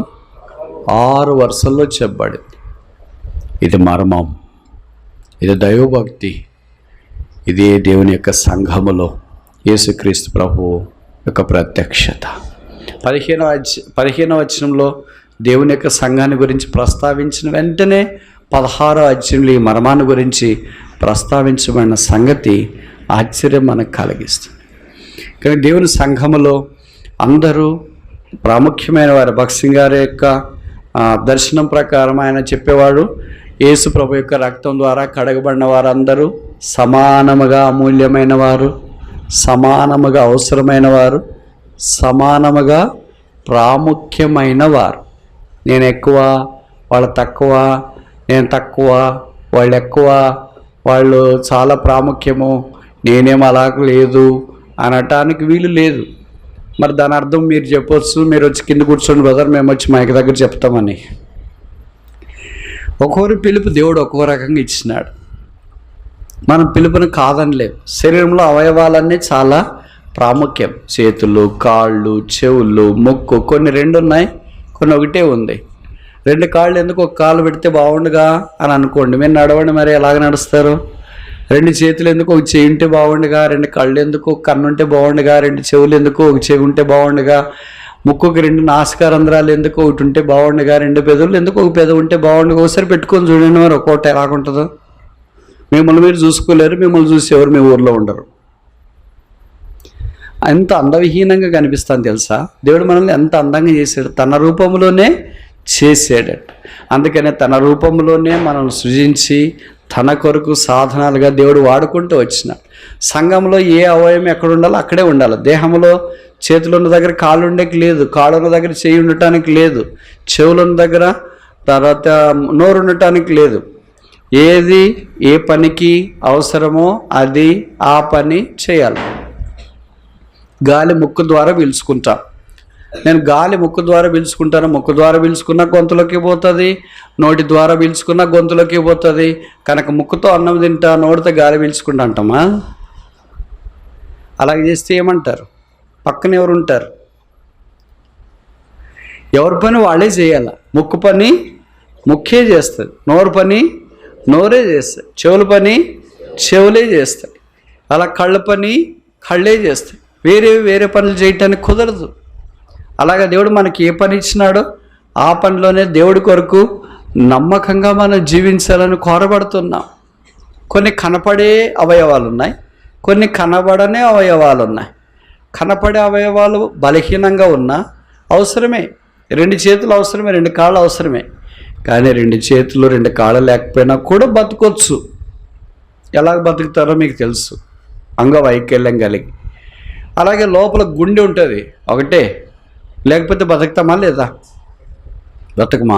6 వరుసల్లో చెప్పబడింది. ఇది మర్మం, ఇది దైవభక్తి, ఇది దేవుని యొక్క సంఘములో యేసుక్రీస్తు ప్రభువు యొక్క ప్రత్యక్షత. 15వ వచనంలో దేవుని యొక్క సంఘాన్ని గురించి ప్రస్తావించిన వెంటనే 16వ అధ్యాయంలో ఈ మర్మాన్ని గురించి ప్రస్తావించబడిన సంగతి ఆశ్చర్యం మనకు కలిగిస్తుంది. కానీ దేవుని సంఘములో అందరూ ప్రాముఖ్యమైన వారు. భక్సింగ్ గారి యొక్క దర్శనం ప్రకారం ఆయన చెప్పేవాడు, యేసు ప్రభు యొక్క రక్తం ద్వారా కడగబడిన వారందరూ సమానముగా అమూల్యమైన వారు, సమానముగా అవసరమైన వారు, సమానముగా ప్రాముఖ్యమైన వారు. నేను ఎక్కువ, వాళ్ళు తక్కువ, నేను తక్కువ, వాళ్ళు ఎక్కువ, వాళ్ళు చాలా ప్రాముఖ్యము, నేనేం అలా లేదు అనటానికి వీలు లేదు. మరి దాని అర్థం మీరు చెప్పొచ్చు, మీరు వచ్చి కింద కూర్చోండి బ్రదర్, మేము వచ్చి మైక్ దగ్గర చెప్తామని. ఒక్కొక్కరి పిలుపు దేవుడు ఒక్కొక్క రకంగా ఇచ్చినాడు. మనం పిలుపుని కాదనిలేవు. శరీరంలో అవయవాలన్నీ చాలా ప్రాముఖ్యం. చేతులు, కాళ్ళు, చెవులు, ముక్కు, కొన్ని 2 ఉన్నాయి, కొన్ని ఒకటే ఉంది. 2 కాళ్ళు ఎందుకు ఒక కాలు పెడితే బాగుండుగా అని అనుకోండి. మీరు నడవండి, మరి ఎలాగ నడుస్తారు? 2 చేతులు ఎందుకు ఒక చేయి ఉంటే బాగుండుగా, 2 కళ్ళు ఎందుకు ఒక కన్ను ఉంటే బాగుండుగా, 2 చెవులు ఎందుకు ఒక చెవి ఉంటే బాగుండుగా, ముక్కుకి 2 నాసికారంధ్రాలు ఎందుకు ఒకటి ఉంటే బాగుండుగా, 2 పెదవులు ఎందుకు ఒక పెదవి ఉంటే బాగుండుగా. ఒకసారి పెట్టుకొని చూడండి మరి ఒక్కొక్కటి ఎలాగుంటుందో. మిమ్మల్ని మీరు చూసుకోలేరు, మిమ్మల్ని చూసి ఎవరు మీ ఊర్లో ఉండరు. ఎంత అందవిహీనంగా కనిపిస్తాను తెలుసా? దేవుడు మనల్ని ఎంత అందంగా చేశాడు, తన రూపంలోనే చేసాడట. అందుకనే తన రూపంలోనే మనల్ని సృజించి తన కొరకు సాధనాలుగా దేవుడు వాడుకుంటూ వచ్చినాడు. సంఘంలో ఏ అవయవం ఎక్కడ ఉండాలో అక్కడే ఉండాలి. దేహంలో చేతులు ఉన్న దగ్గర కాళ్ళు ఉండేకి లేదు, కాళ్ళు ఉన్న దగ్గర చేయి ఉండటానికి లేదు, చెవులు ఉన్న దగ్గర తర్వాత నోరు ఉండటానికి లేదు. ఏది ఏ పనికి అవసరమో అది ఆ పని చేయాలి. గాలి ముక్కు ద్వారా పీల్చుకుంటా, నేను గాలి ముక్కు ద్వారా పీల్చుకుంటాను. ముక్కు ద్వారా పీల్చుకున్నా గొంతులోకి పోతుంది, నోటి ద్వారా పీల్చుకున్నా గొంతులోకి పోతుంది. కనుక ముక్కుతో అన్నం తింటా, నోటితో గాలి పీల్చుకుంటా అంటామా? అలాగే చేస్తే ఏమంటారు? పక్కన ఎవరు ఉంటారు? ఎవరి పని వాళ్ళే చేయాలి. ముక్కు పని ముక్కే చేస్తుంది, నోరు పని నోరే చేస్తుంది, చెవుల పని చెవులే చేస్తాయి, అలా కళ్ళ పని కళ్ళే చేస్తాయి. వేరే పనులు చేయటానికి కుదరదు. అలాగే దేవుడు మనకి ఏ పని ఇచ్చినాడో ఆ పనిలోనే దేవుడి కొరకు నమ్మకంగా మనం జీవించాలని కోరబడుతున్నాం. కొన్ని కనపడే అవయవాలు ఉన్నాయి, కొన్ని కనబడనే అవయవాలు ఉన్నాయి. కనపడే అవయవాలు బలహీనంగా ఉన్నా అవసరమే. 2 చేతులు అవసరమే, 2 కాళ్ళు అవసరమే. కానీ 2 చేతులు 2 కాళ్ళు లేకపోయినా కూడా బతకొచ్చు. ఎలాగ బతుకుతారో మీకు తెలుసు, అంగవైకల్యం కలిగి. అలాగే లోపల గుండె ఉంటుంది ఒకటే, లేకపోతే బతుకుతామా లేదా? బతకమా?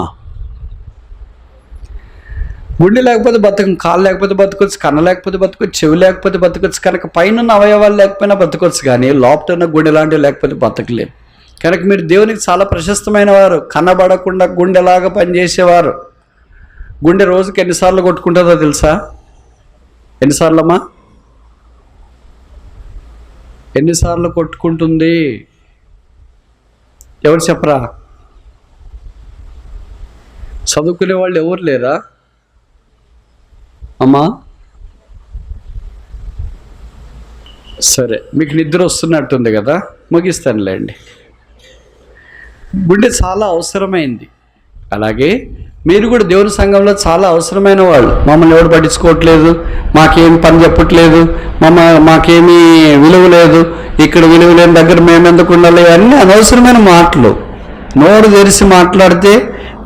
గుండె లేకపోతే బతకం, కాళ్ళు లేకపోతే బతకొచ్చు, కన్ను లేకపోతే బతకొచ్చు, చెవి లేకపోతే బతకొచ్చు. కనుక పైన అవయవాలు లేకపోయినా బతకొచ్చు, కానీ లోపల ఉన్న గుండె లాంటివి లేకపోతే బతకలేము. కనుక మీరు దేవునికి చాలా ప్రశస్తమైన వారు. కనబడకుండా గుండెలాగా పనిచేసేవారు. గుండె రోజుకి ఎన్నిసార్లు కొట్టుకుంటుందో తెలుసా? ఎన్నిసార్లమ్మా? ఎన్నిసార్లు కొట్టుకుంటుంది? ఎవరు చెప్పరా? చదువుకునే వాళ్ళు ఎవరు లేరా అమ్మా? సరే, మీకు నిద్ర వస్తున్నట్టుంది కదా, ముగిస్తానులేండి. గుండె చాలా అవసరమైంది. అలాగే మీరు కూడా దేవుని సంఘంలో చాలా అవసరమైన వాళ్ళు. మమ్మల్ని ఎవరు పట్టించుకోవట్లేదు, మాకేం పని చెప్పట్లేదు, మాకేమీ విలువ లేదు, ఇక్కడ విలువ లేని దగ్గర మేమెందుకు ఉండాలి, అన్నీ అనవసరమైన మాటలు. నోరు తెరిచి మాట్లాడితే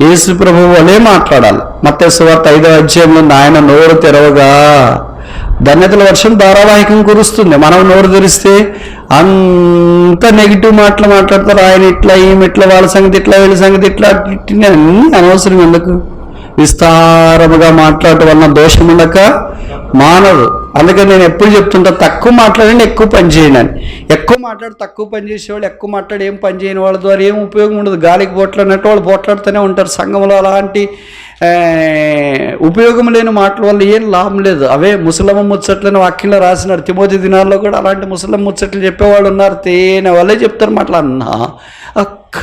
యేసు ప్రభువు వలే మాట్లాడాలి. మత్తయి సువార్త 5వ అధ్యాయంలో ఆయన నోరు తెరవగా ధన్యతల వర్షం ధారావాహికంగా కురుస్తుంది. మనం నోరు తెరిస్తే అంత నెగిటివ్ మాటలు మాట్లాడతారు. ఆయన ఇట్లా, ఈమె ఇట్లా, వాళ్ళ సంగతి ఇట్లా, వీళ్ళ సంగతి ఇట్లా, అన్నీ అనవసరం. ఎందుకు? విస్తారముగా మాట్లాడటం వలన దోషం ఉండక మానదు. అందుకని నేను ఎప్పుడు చెప్తుంటా, తక్కువ మాట్లాడండి, ఎక్కువ పని చేయండి అని. ఎక్కువ మాట్లాడి తక్కువ పని చేసేవాళ్ళు, ఎక్కువ మాట్లాడి ఏం పని చేయని వాళ్ళ ద్వారా ఏం ఉపయోగం ఉండదు. గాలికి పోట్లాడినట్టు వాళ్ళు పోట్లాడుతూనే ఉంటారు. సంఘంలో అలాంటి ఉపయోగం లేని మాటల వల్ల ఏం లాభం లేదు. అవే ముసలమ్మ ముచ్చట్లని వాక్యంలో రాసినారు. తిమోతి దినాల్లో కూడా అలాంటి ముసలమ్మ ముచ్చట్లు చెప్పేవాళ్ళు ఉన్నారు. తేనె వాళ్ళే చెప్తారు మాటలు. అన్నా అక్క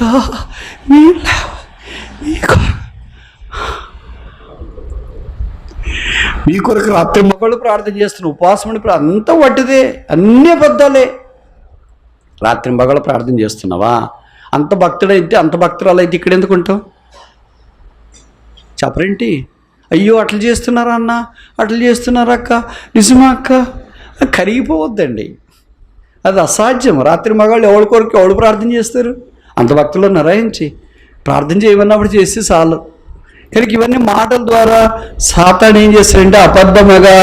మీ కొరకు రాత్రి మగళ్ళు ప్రార్థన చేస్తున్నారు, ఉపవాసం అంతా వట్టిదే, అన్నీ అబద్ధాలే. రాత్రి మగళ్ళు ప్రార్థన చేస్తున్నావా? అంత భక్తుడైతే, అంత భక్తురాలు అయితే ఇక్కడ ఎందుకు ఉంటావు? చెప్పరేంటి? అయ్యో అట్లా చేస్తున్నారా అన్న, అట్లా చేస్తున్నారా అక్క, నిజమా అక్క? కరిగిపోవద్దండి, అది అసాధ్యం. రాత్రి మగాళ్ళు ఎవరి కొరకు ఎవడు ప్రార్థన చేస్తారు? అంత భక్తులు ఉన్నారా ఏంచి? ప్రార్థన చేయమన్నప్పుడు చేస్తే చాలు. కనుక ఇవన్నీ మాటల ద్వారా సాతాను ఏం చేస్తాడంటే అబద్ధముగా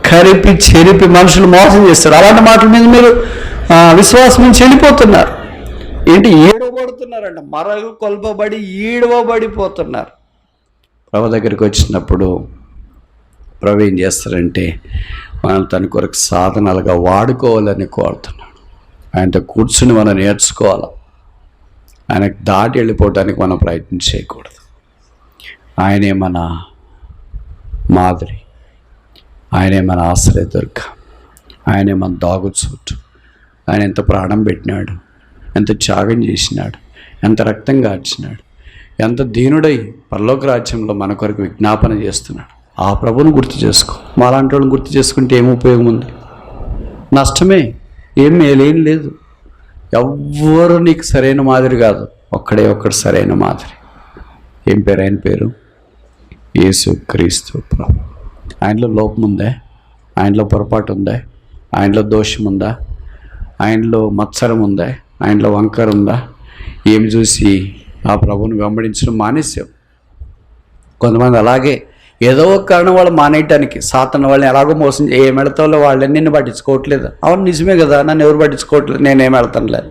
కరిపి చెరిపి మనుషులు మోసం చేస్తాడు. అలాంటి మాటల మీద మీరు విశ్వాసం నుంచి వెళ్ళిపోతున్నారు. ఏంటి? ఈడవబడుతున్నారంట, మరలు కొల్పబడి ఈడవబడిపోతున్నారు. ప్రభు దగ్గరికి వచ్చినప్పుడు ప్రభు ఏం చేస్తారంటే మనం తన కొరకు సాధనాలుగా వాడుకోవాలని కోరుతున్నాడు. ఆయనతో కూర్చుని మనం నేర్చుకోవాలి. ఆయనకు దాటి వెళ్ళిపోవడానికి మనం ప్రయత్నం చేయకూడదు. ఆయనే మన మాదిరి, ఆయనే మన ఆశ్రయదుర్గ, ఆయనే మన దాగుచోటు. ఆయన ఎంత ప్రాణం పెట్టినాడు, ఎంత త్యాగం చేసినాడు, ఎంత రక్తం కార్చినాడు, ఎంత దీనుడై పరలోక రాజ్యంలో మన కొరకు విజ్ఞాపన చేస్తున్నాడు. ఆ ప్రభువును గుర్తు చేసుకో. మాలాంటి వాళ్ళని గుర్తు చేసుకుంటే ఏం ఉపయోగం ఉంది? నష్టమే, ఏం మేలేం లేదు. ఎవ్వరు నీకు సరైన మాదిరి కాదు, ఒక్కడే ఒక్కడు సరైన మాదిరి. ఏం పేరు? ఆయన పేరు యేసు క్రీస్తు ప్రభు. ఆయనలో లోపం ఉందా? ఆయనలో పొరపాటు ఉందా? ఆయనలో దోషం ఉందా? ఆయనలో మత్సరం ఉందా? ఆయనలో వంకర ఉందా? ఏమి చూసి ఆ ప్రభువుని వెంబడించడం మానేసాం. కొంతమంది అలాగే ఏదో ఒక కారణం వాళ్ళు మానేయటానికి సాతాను వాళ్ళని ఎలాగో మోసం ఏం వెళతాలో వాళ్ళని నిన్ను పట్టించుకోవట్లేదు. అవును నిజమే కదా, నన్ను ఎవరు పట్టించుకోవట్లేదు, నేనేం వెళ్తానులేదు.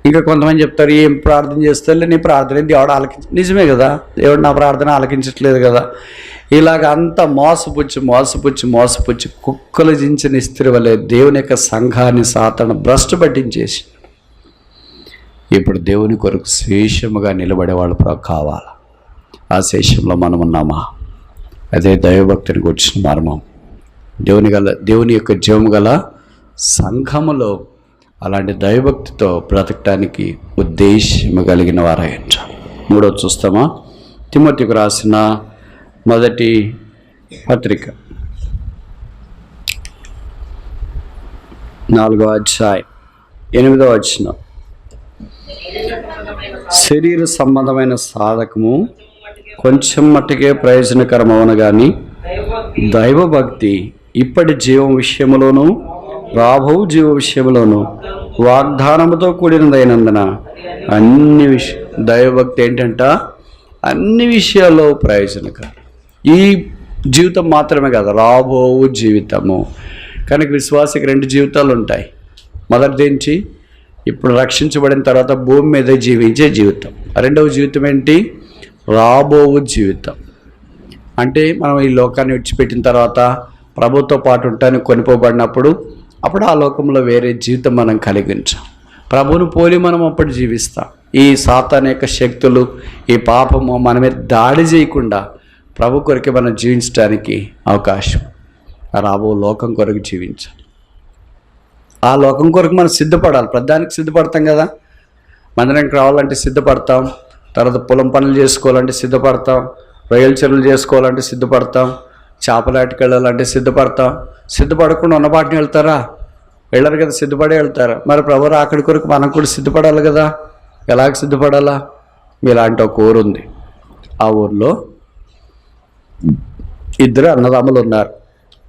ఇంకా కొంతమంది చెప్తారు ఏం ప్రార్థన చేస్తారులే, నీ ప్రార్థన దేవుడు ఆలకించ. నిజమే కదా, దేవుడు నా ప్రార్థన ఆలకించట్లేదు కదా. ఇలాగ అంతా మోసపుచ్చి కుక్కలు జించిన ఇస్త్రీ వలె దేవుని యొక్క సంఘాన్ని సాతాను భ్రష్టు పట్టించేసి ఇప్పుడు దేవుని కొరకు శేషముగా నిలబడేవాళ్ళు కావాలి. ఆ శేషంలో మనం ఉన్నామా? అదే దైవభక్తిని వచ్చిన మర్మం. దేవుని యొక్క జీవము గల సంఘములో అలాంటి దైవభక్తితో బ్రతకటానికి ఉద్దేశము కలిగిన వారైంట. మూడో చూస్తామా? తిమోతికి రాసిన మొదటి పత్రిక 4వ అధ్యాయం 8వ వచనం. శరీర సంబంధమైన సాధకము కొంచెం మట్టుకే ప్రయోజనకరమవును కానీ దైవభక్తి ఇప్పటి జీవం విషయంలోనూ రాబో జీవ విషయంలోనూ వాగ్దానముతో కూడినదైనందున అన్ని దైవభక్తి ఏంటంట అన్ని విషయాల్లో ప్రయోజనకరం. ఈ జీవితం మాత్రమే కాదు, రాబో జీవితము. కనుక విశ్వాసకి 2 జీవితాలు ఉంటాయి. మొదటిది ఏంటి? ఇప్పుడు రక్షించబడిన తర్వాత భూమి మీద జీవించే జీవితం. రెండవ జీవితం ఏంటి? రాబో జీవితం. అంటే మనం ఈ లోకాన్ని విడిచిపెట్టిన తర్వాత ప్రభుతో పాటు ఉండటానికి కొనిపోబడినప్పుడు అప్పుడు ఆ లోకంలో వేరే జీవితం మనం కలిగించాం. ప్రభువును పోలి మనం అప్పుడు జీవిస్తాం. ఈ సాతాను యొక్క శక్తులు, ఈ పాపము మన మీద దాడి చేయకుండా ప్రభు కొరకు మనం జీవించడానికి అవకాశం. రాబో లోకం కొరకు జీవించాలి. ఆ లోకం కొరకు మనం సిద్ధపడాలి. ప్రధానికి సిద్ధపడతాం కదా, మందిరానికి రావాలంటే సిద్ధపడతాం, తర్వాత పొలం పనులు చేసుకోవాలంటే సిద్ధపడతాం, రొయ్యల చెరువులు చేసుకోవాలంటే సిద్ధపడతాం, చేపలాటికి వెళ్ళాలంటే సిద్ధపడతాం. సిద్ధపడకుండా ఉన్నపాటిని వెళ్తారా? వెళ్ళరు కదా, సిద్ధపడే వెళ్తారా? మరి ప్రభు అక్కడి కొరకు మనం కూడా సిద్ధపడాలి కదా. ఎలాగ సిద్ధపడాలా? మీలాంటి ఒక ఊరు ఉంది. ఆ ఊరిలో 2 అన్నదమ్ములు ఉన్నారు.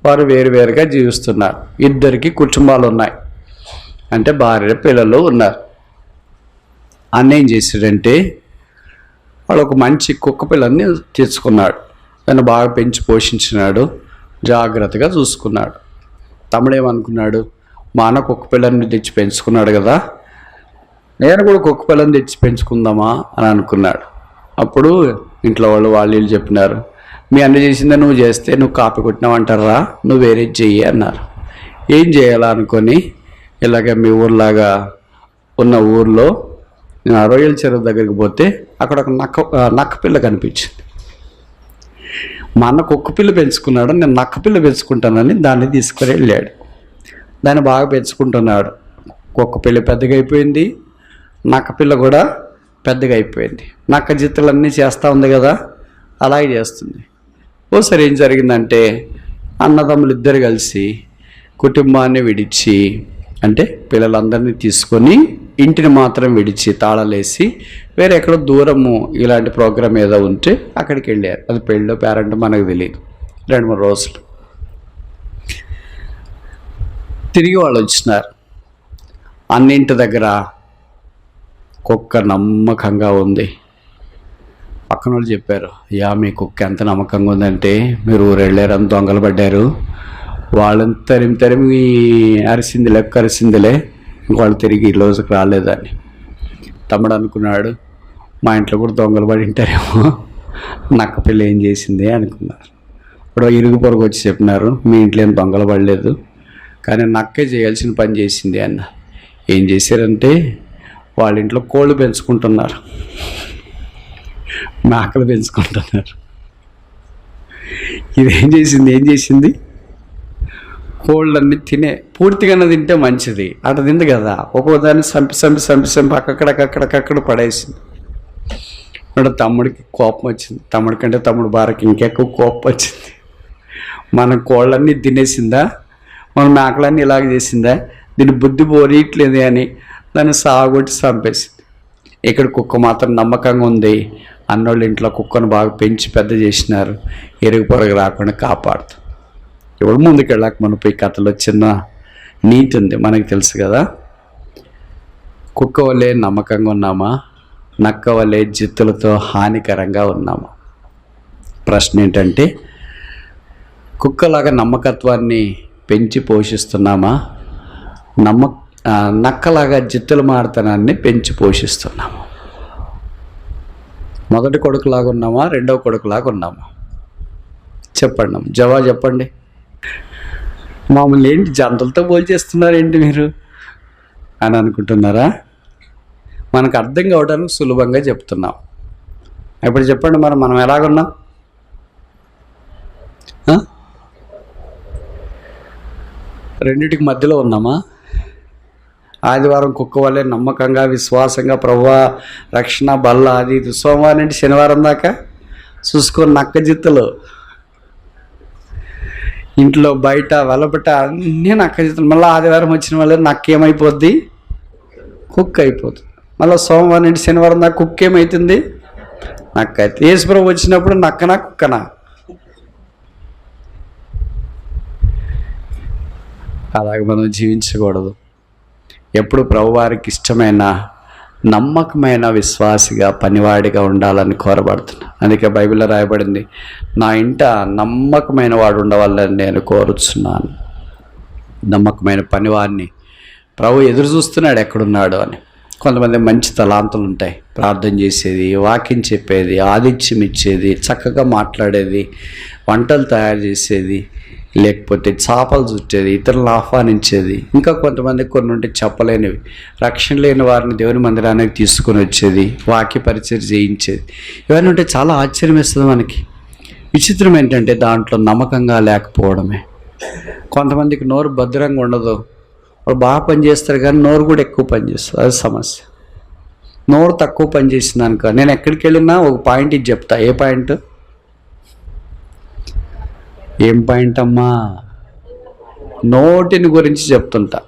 వారు వేరువేరుగా జీవిస్తున్నారు. 2కి కుటుంబాలు ఉన్నాయి, అంటే భార్య పిల్లలు ఉన్నారు. అన్న ఏం చేశాడంటే వాడు ఒక మంచి కుక్క పిల్లని తెచ్చుకున్నాడు. దాన్ని బాగా పెంచి పోషించినాడు, జాగ్రత్తగా చూసుకున్నాడు. తమ్ముడేమనుకున్నాడు, మా అన్న కుక్క పిల్లని తెచ్చి పెంచుకున్నాడు కదా, నేను కూడా కుక్క పిల్లని తెచ్చి పెంచుకుందామా అని అనుకున్నాడు. అప్పుడు ఇంట్లో వాళ్ళు వీళ్ళు చెప్పినారు, మీ అన్న చేసిందే నువ్వు చేస్తే నువ్వు కాపీ కొట్టినావు అంటారా, నువ్వు వేరే చెయ్యి అన్నారు. ఏం చేయాలా అనుకొని ఇలాగ మీ ఊర్లాగా ఉన్న ఊర్లో నేను రొయ్యల చెరువు దగ్గరికి పోతే అక్కడ ఒక నక్క పిల్ల కనిపించింది. మా అన్న కుక్క పిల్ల పెంచుకున్నాడు, నేను నక్క పిల్ల పెంచుకుంటానని దాన్ని తీసుకుని వెళ్ళాడు. దాన్ని బాగా పెంచుకుంటున్నాడు. కుక్క పిల్ల పెద్దగా అయిపోయింది, నక్క పిల్ల కూడా పెద్దగా అయిపోయింది. నక్క జిత్తులన్నీ చేస్తూ ఉంది కదా, అలాగే చేస్తుంది. ఓసారి ఏం జరిగిందంటే అన్నదమ్ములు ఇద్దరు కలిసి కుటుంబాన్ని విడిచి, అంటే పిల్లలందరినీ తీసుకొని ఇంటిని మాత్రం విడిచి తాళాలేసి వేరే ఎక్కడో దూరము ఇలాంటి ప్రోగ్రామ్ ఏదో ఉంటే అక్కడికి వెళ్ళారు. అది పెళ్ళో పేరెంట్ మనకు తెలియదు. 2-3 రోజులు తిరిగి వాళ్ళు వచ్చినారు. అన్నింటి దగ్గర కుక్క నమ్మకంగా ఉంది. పక్కన వాళ్ళు చెప్పారు, అయ్యా మీ కుక్క ఎంత నమ్మకంగా ఉందంటే మీరు ఊరు వెళ్ళారు, అంత దొంగలు పడ్డారు, వాళ్ళని తరిమి అరిసిందిలే కరిసిందిలే, వాళ్ళు తిరిగి ఈ రోజుకి రాలేదని. తమ్ముడు అనుకున్నాడు, మా ఇంట్లో కూడా దొంగలు పడి ఉంటారేమో, నక్క పిల్ల ఏం చేసింది అనుకున్నారు. ఇప్పుడు ఇరుగు పొరుగు వచ్చి చెప్పినారు, మీ ఇంట్లో ఏం దొంగలు పడలేదు, కానీ నక్కే చేయాల్సిన పని చేసింది అన్న. ఏం చేశారంటే వాళ్ళ ఇంట్లో కోళ్ళు పెంచుకుంటున్నారు, మేకలు పెంచుకుంటున్నారు. ఇదేం చేసింది కోళ్ళన్నీ పూర్తిగా తింటే మంచిది అట తింది కదా, ఒక్కో దాన్ని సంపి అక్కడక్కడ పడేసింది. అంటే తమ్ముడికి కోపం వచ్చింది. తమ్ముడి కంటే తమ్ముడు భార్యకి ఇంకెక్కువ కోపం వచ్చింది. మన కోళ్ళన్నీ తినేసిందా, మన మేకలన్నీ ఇలాగ చేసిందా, దీని బుద్ధి పోనీయట్లేదు అని దాన్ని సాగొట్టి చంపేసింది. ఇక్కడ కుక్క మాత్రం నమ్మకంగా ఉంది. అన్నోళ్ళ ఇంట్లో కుక్కను బాగా పెంచి పెద్ద చేసినారు, ఎరుగు పొరగు రాకుండా కాపాడుతాం. ఇప్పుడు ముందుకెళ్ళాక మనం పోయి కథలో చిన్న నీతి ఉంది, మనకు తెలుసు కదా. కుక్క వల్లే నమ్మకంగా ఉన్నామా, నక్క వల్లే జిత్తులతో హానికరంగా ఉన్నామా? ప్రశ్న ఏంటంటే కుక్కలాగా నమ్మకత్వాన్ని పెంచి పోషిస్తున్నామా, నక్కలాగా జిత్తుల మారతనాన్ని పెంచి పోషిస్తున్నామా? మొదటి కొడుకులాగా ఉన్నామా, రెండవ కొడుకులాగా ఉన్నామా? చెప్పండి, జవాబు చెప్పండి. మామూలు ఏంటి జంతువులతో పోల్చేస్తున్నారు ఏంటి మీరు అని అనుకుంటున్నారా? మనకు అర్థం కావడానికి సులభంగా చెప్తున్నాం. ఇప్పుడు చెప్పండి, మనం ఎలాగున్నాం? రెండిటికి మధ్యలో ఉన్నామా? ఆదివారం కుక్క వల్లే నమ్మకంగా విశ్వాసంగా ప్రభువా రక్షణ బల్ల అది ఇది, సోమవారం నుండి శనివారం దాకా చూసుకొని నక్క జిత్తులు, ఇంట్లో బయట వెలబట అన్నీ నక్క జిత్తులు. మళ్ళీ ఆదివారం వచ్చిన వాళ్ళు నక్కేమైపోద్ది, కుక్క అయిపోతుంది. మళ్ళీ సోమవారం నుండి శనివారం దాకా కుక్క ఏమవుతుంది, నక్క అయితే. యేసుప్రభు వచ్చినప్పుడు నక్కనా కుక్కనా? అలాగే మనం జీవించకూడదు. ఎప్పుడు ప్రభువారికి ఇష్టమైన నమ్మకమైన విశ్వాసిగా పనివాడిగా ఉండాలని కోరబడుతున్నా. అందుకే బైబిల్లో రాయబడింది, నా ఇంట నమ్మకమైన వాడు ఉండవాలని నేను కోరుచున్నాను. నమ్మకమైన పనివాడిని ప్రభు ఎదురు చూస్తున్నాడు ఎక్కడున్నాడు అని. కొంతమంది మంచి తలాంతులు ఉంటాయి, ప్రార్థన చేసేది, వాక్యం చెప్పేది, ఆతిథ్యం ఇచ్చేది, చక్కగా మాట్లాడేది, వంటలు తయారు చేసేది, లేకపోతే చేపలు చుట్టేది, ఇతరులను ఆహ్వానించేది. ఇంకా కొంతమంది కొన్ని ఉంటే చెప్పలేనివి, రక్షణ లేని వారిని దేవుని మందిరానికి తీసుకొని వచ్చేది, వాక్య పరిచయం చేయించేది. ఇవన్నీ ఉంటే చాలా ఆశ్చర్యం వేస్తుంది మనకి. విచిత్రం ఏంటంటే దాంట్లో నమ్మకంగా లేకపోవడమే. కొంతమందికి నోరు భద్రంగా ఉండదు, వాళ్ళు బాగా పనిచేస్తారు కానీ నోరు కూడా ఎక్కువ పనిచేస్తుంది, అది సమస్య. నోరు తక్కువ పనిచేసింది అనుకో, నేను ఎక్కడికి వెళ్ళినా ఒక పాయింట్ ఇది చెప్తా. ఏ పాయింట్? ఏం పాయింట్ అమ్మా? నోటిని గురించి చెప్తుంటా.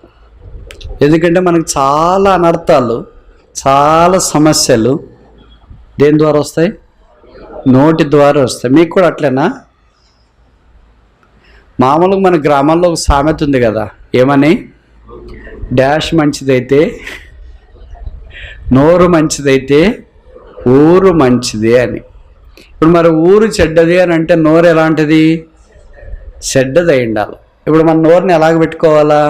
ఎందుకంటే మనకు చాలా అనర్థాలు, చాలా సమస్యలు దేని ద్వారా వస్తాయి? నోటి ద్వారా వస్తాయి. మీకు కూడా అట్లేనా? మామూలుగా మన గ్రామాల్లో ఒక సామెత ఉంది కదా, ఏమని? డాష్ మంచిదైతే, నోరు మంచిదైతే ఊరు మంచిది అని. ఇప్పుడు మరి ఊరు చెడ్డది అని అంటే నోరు ఎలాంటిది? చెడ్డది అయి ఉండాలి. ఇప్పుడు మన నోరుని ఎలాగ పెట్టుకోవాలా?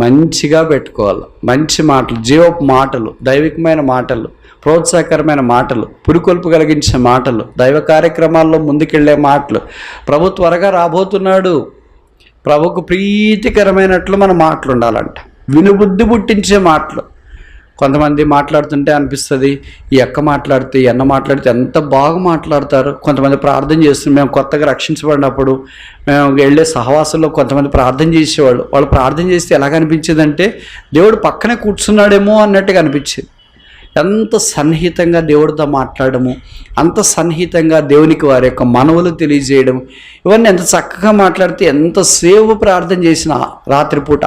మంచిగా పెట్టుకోవాలి. మంచి మాటలు, జీవపు మాటలు, దైవికమైన మాటలు, ప్రోత్సాహకరమైన మాటలు, పురికొల్పు కలిగించే మాటలు, దైవ కార్యక్రమాల్లో ముందుకెళ్ళే మాటలు. ప్రభు త్వరగా రాబోతున్నాడు, ప్రభుకు ప్రీతికరమైనట్లు మన మాటలు ఉండాలంట. వినుబుద్ధి పుట్టించే మాటలు. కొంతమంది మాట్లాడుతుంటే అనిపిస్తుంది, ఈ అక్క మాట్లాడితే, ఈ అన్న మాట్లాడితే ఎంత బాగా మాట్లాడతారు. కొంతమంది ప్రార్థన చేస్తున్నారు. మేము కొత్తగా రక్షించబడినప్పుడు మేము వెళ్ళే సహవాసంలో కొంతమంది ప్రార్థన చేసేవాళ్ళు. వాళ్ళు ప్రార్థన చేస్తే ఎలాగ అనిపించేదంటే దేవుడు పక్కనే కూర్చున్నాడేమో అన్నట్టుగా అనిపించేది. ఎంత సన్నిహితంగా దేవుడితో మాట్లాడము, అంత సన్నిహితంగా దేవునికి వారి యొక్క మనవులు తెలియజేయడం, ఇవన్నీ ఎంత చక్కగా మాట్లాడితే ఎంతసేపు ప్రార్థన చేసినా, రాత్రిపూట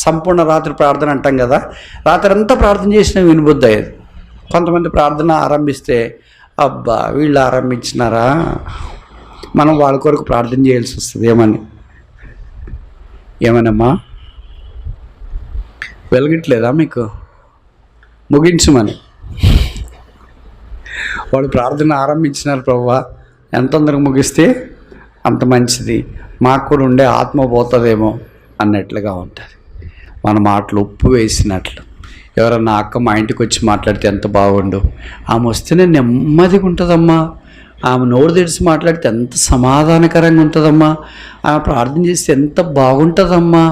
సంపూర్ణ రాత్రి ప్రార్థన అంటాం కదా, రాత్రి అంతా ప్రార్థన చేసినా వినుబుద్ధి అయ్యేది. కొంతమంది ప్రార్థన ఆరంభిస్తే అబ్బా వీళ్ళు ఆరంభించినారా, మనం వాళ్ళ కొరకు ప్రార్థన చేయాల్సి వస్తుంది. ఏమనమ్మా వెలగట్లేదా మీకు? ముగించమని వాడు ప్రార్థన ఆరంభించినారు, ప్రభువా ఎంత తొందరగా ముగిస్తే అంత మంచిది, మాకు కూడా ఉండే ఆత్మ పోతుందేమో అన్నట్లుగా ఉంటుంది. మన మాటలు ఉప్పు వేసినట్లు. ఎవరన్నా అక్క మా ఇంటికి వచ్చి మాట్లాడితే ఎంత బాగుండు, ఆమె వస్తేనే నెమ్మదిగా ఉంటుందమ్మా, ఆమె నోరు తెరిచి మాట్లాడితే ఎంత సమాధానకరంగా ఉంటుందమ్మా, ఆమె ప్రార్థన చేస్తే ఎంత బాగుంటుందమ్మా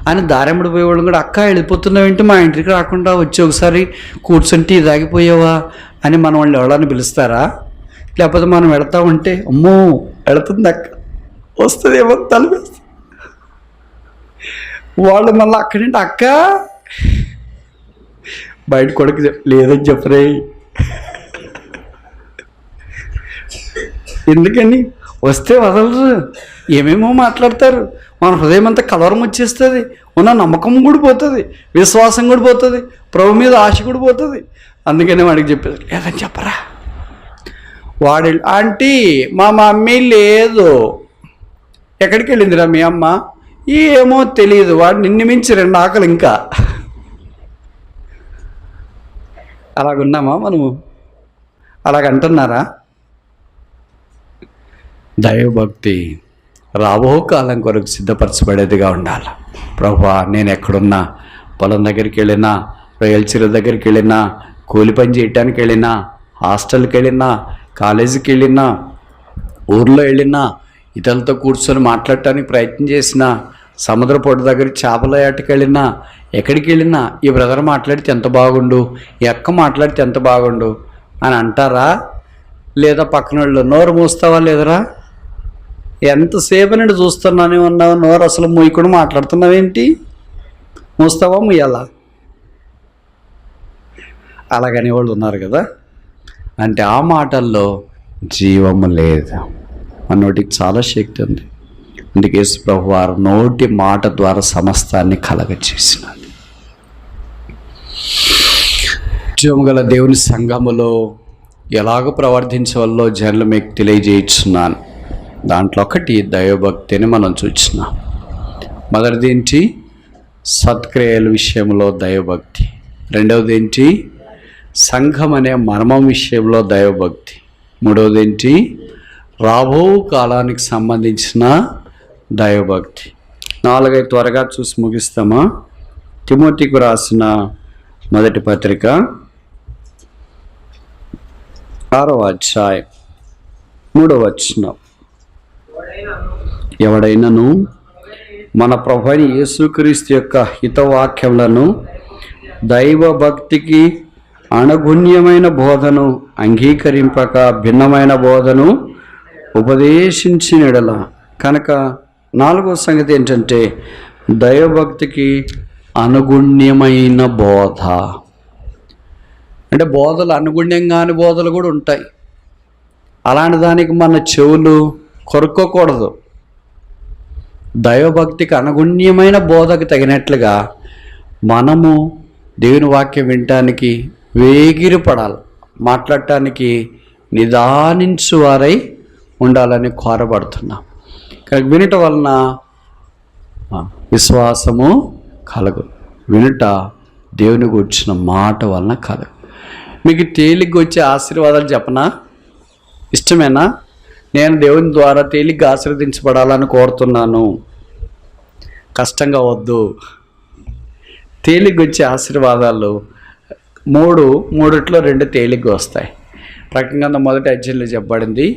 అని దారెమ్మడి పోయేవాళ్ళు కూడా, అక్క వెళ్ళిపోతున్నావు ఏంటి, మా ఇంటికి రాకుండా వచ్చి ఒకసారి కూర్చుంటే ఇది ఆగిపోయావా అని మనం వాళ్ళు ఎవరైనా పిలుస్తారా? లేకపోతే మనం వెళతా ఉంటే అమ్మో వెళుతుంది అక్క, వస్తుందేమో తలపేస్తుంది, వాళ్ళు మళ్ళీ అక్కడేంటి అక్క బయట కొడుకు లేదని చెప్పరే. ఎందుకని వస్తే వదలరు, ఏమేమో మాట్లాడతారు, మన హృదయం అంతా కలవరం వచ్చేస్తుంది, ఉన్న నమ్మకం కూడా పోతుంది, విశ్వాసం కూడా పోతుంది, ప్రభు మీద ఆశ కూడా పోతుంది. అందుకనే వాడికి చెప్పేది లేదని చెప్పరా. వాడు ఆంటీ మా మమ్మీ లేదు, ఎక్కడికి వెళ్ళిందిరా మీ అమ్మ, ఏమో తెలియదు, వాడు నిన్ను మించి 2 ఆకలి ఇంకా. అలాగున్నామా మనము? అలాగంటున్నారా? దైవభక్తి రాబో కాలం కొరకు సిద్ధపరచబడేదిగా ఉండాలి. ప్రభువా నేను ఎక్కడున్నా, పొలం దగ్గరికి వెళ్ళినా, రొయ్యల చెరువు దగ్గరికి వెళ్ళినా, కూలి పని చేయటానికి వెళ్ళినా, హాస్టల్కి వెళ్ళినా, కాలేజీకి వెళ్ళినా, ఊర్లో వెళ్ళినా, ఇతరులతో కూర్చొని మాట్లాడటానికి ప్రయత్నం చేసినా, సముద్ర పొట్టు దగ్గర చేపల వేటకి వెళ్ళినా, ఎక్కడికి వెళ్ళినా ఈ బ్రదర్ మాట్లాడితే ఎంత బాగుండు, ఈ అక్క మాట్లాడితే ఎంత బాగుండు అని అంటారా? లేదా పక్కన వాళ్ళు నోరు మూస్తావా లేదరా? ఎంతసేపు నుండి చూస్తున్నానే ఉన్నావు, నోరు అసలు మూయకుండా మాట్లాడుతున్నావేంటి? మూస్తావా ముయ్యాలా? అలాగనే వాళ్ళు ఉన్నారు కదా. అంటే ఆ మాటల్లో జీవము లేదు. మన నోటికి చాలా శక్తి ఉంది. అందుకే యేసు ప్రభువు వారు నోటి మాట ద్వారా సమస్తాన్ని కలగచేసినాడు. జీవము గల దేవుని సంఘములో ఎలాగో ప్రవర్తించవల్లో జనులు మీకు తెలియజేస్తున్నాను. దాంట్లో ఒకటి దైవభక్తిని మనం చూస్తున్నాం. మొదటిది ఏంటి? సత్క్రియల విషయంలో దైవభక్తి. రెండవది ఏంటి? సంఘం అనే మర్మం విషయంలో దైవభక్తి. మూడవది ఏంటి? రాబో కాలానికి సంబంధించిన దైవభక్తి. 4 త్వరగా చూసి ముగిస్తామా? తిమోతికి రాసిన మొదటి పత్రిక 6వ అధ్యాయం 3వ వచనం. ఎవడైనాను మన ప్రభువైన యేసుక్రీస్తు యొక్క హితవాక్యములను దైవభక్తికి అనుగుణ్యమైన బోధను అంగీకరింపక భిన్నమైన బోధను ఉపదేశించిన యెడల. కనుక 4వ సంగతి ఏంటంటే దైవభక్తికి అనుగుణ్యమైన బోధ. అంటే బోధలు అనుగుణ్యం కాని బోధలు కూడా ఉంటాయి. అలాంటి దానికి మన చెవులు కొరుక్కోకూడదు. దైవభక్తికి అనుగుణ్యమైన బోధకు తగినట్లుగా మనము దేవుని వాక్యం వినటానికి వేగిరపడాలి, మాట్లాడటానికి నిదానించువారై ఉండాలని కోరబడుతున్నాం. కనుక వినటం వలన విశ్వాసము కలుగు. వినుట దేవుని గురించిన మాట వలన కలుగు. మీకు తేలిగ్గా వచ్చే ఆశీర్వాదాలు చెప్పనా? ఇష్టమేనా? నేను దేవుని ద్వారా తేలిగ్గా ఆశీర్వదించబడాలని కోరుతున్నాను. కష్టంగా వద్దు. తేలిగ్గా వచ్చే ఆశీర్వాదాలు మూడిట్లో 2 తేలిగ్గా వస్తాయి. ప్రకటన మొదటి అధ్యాయంలో చెప్పబడింది,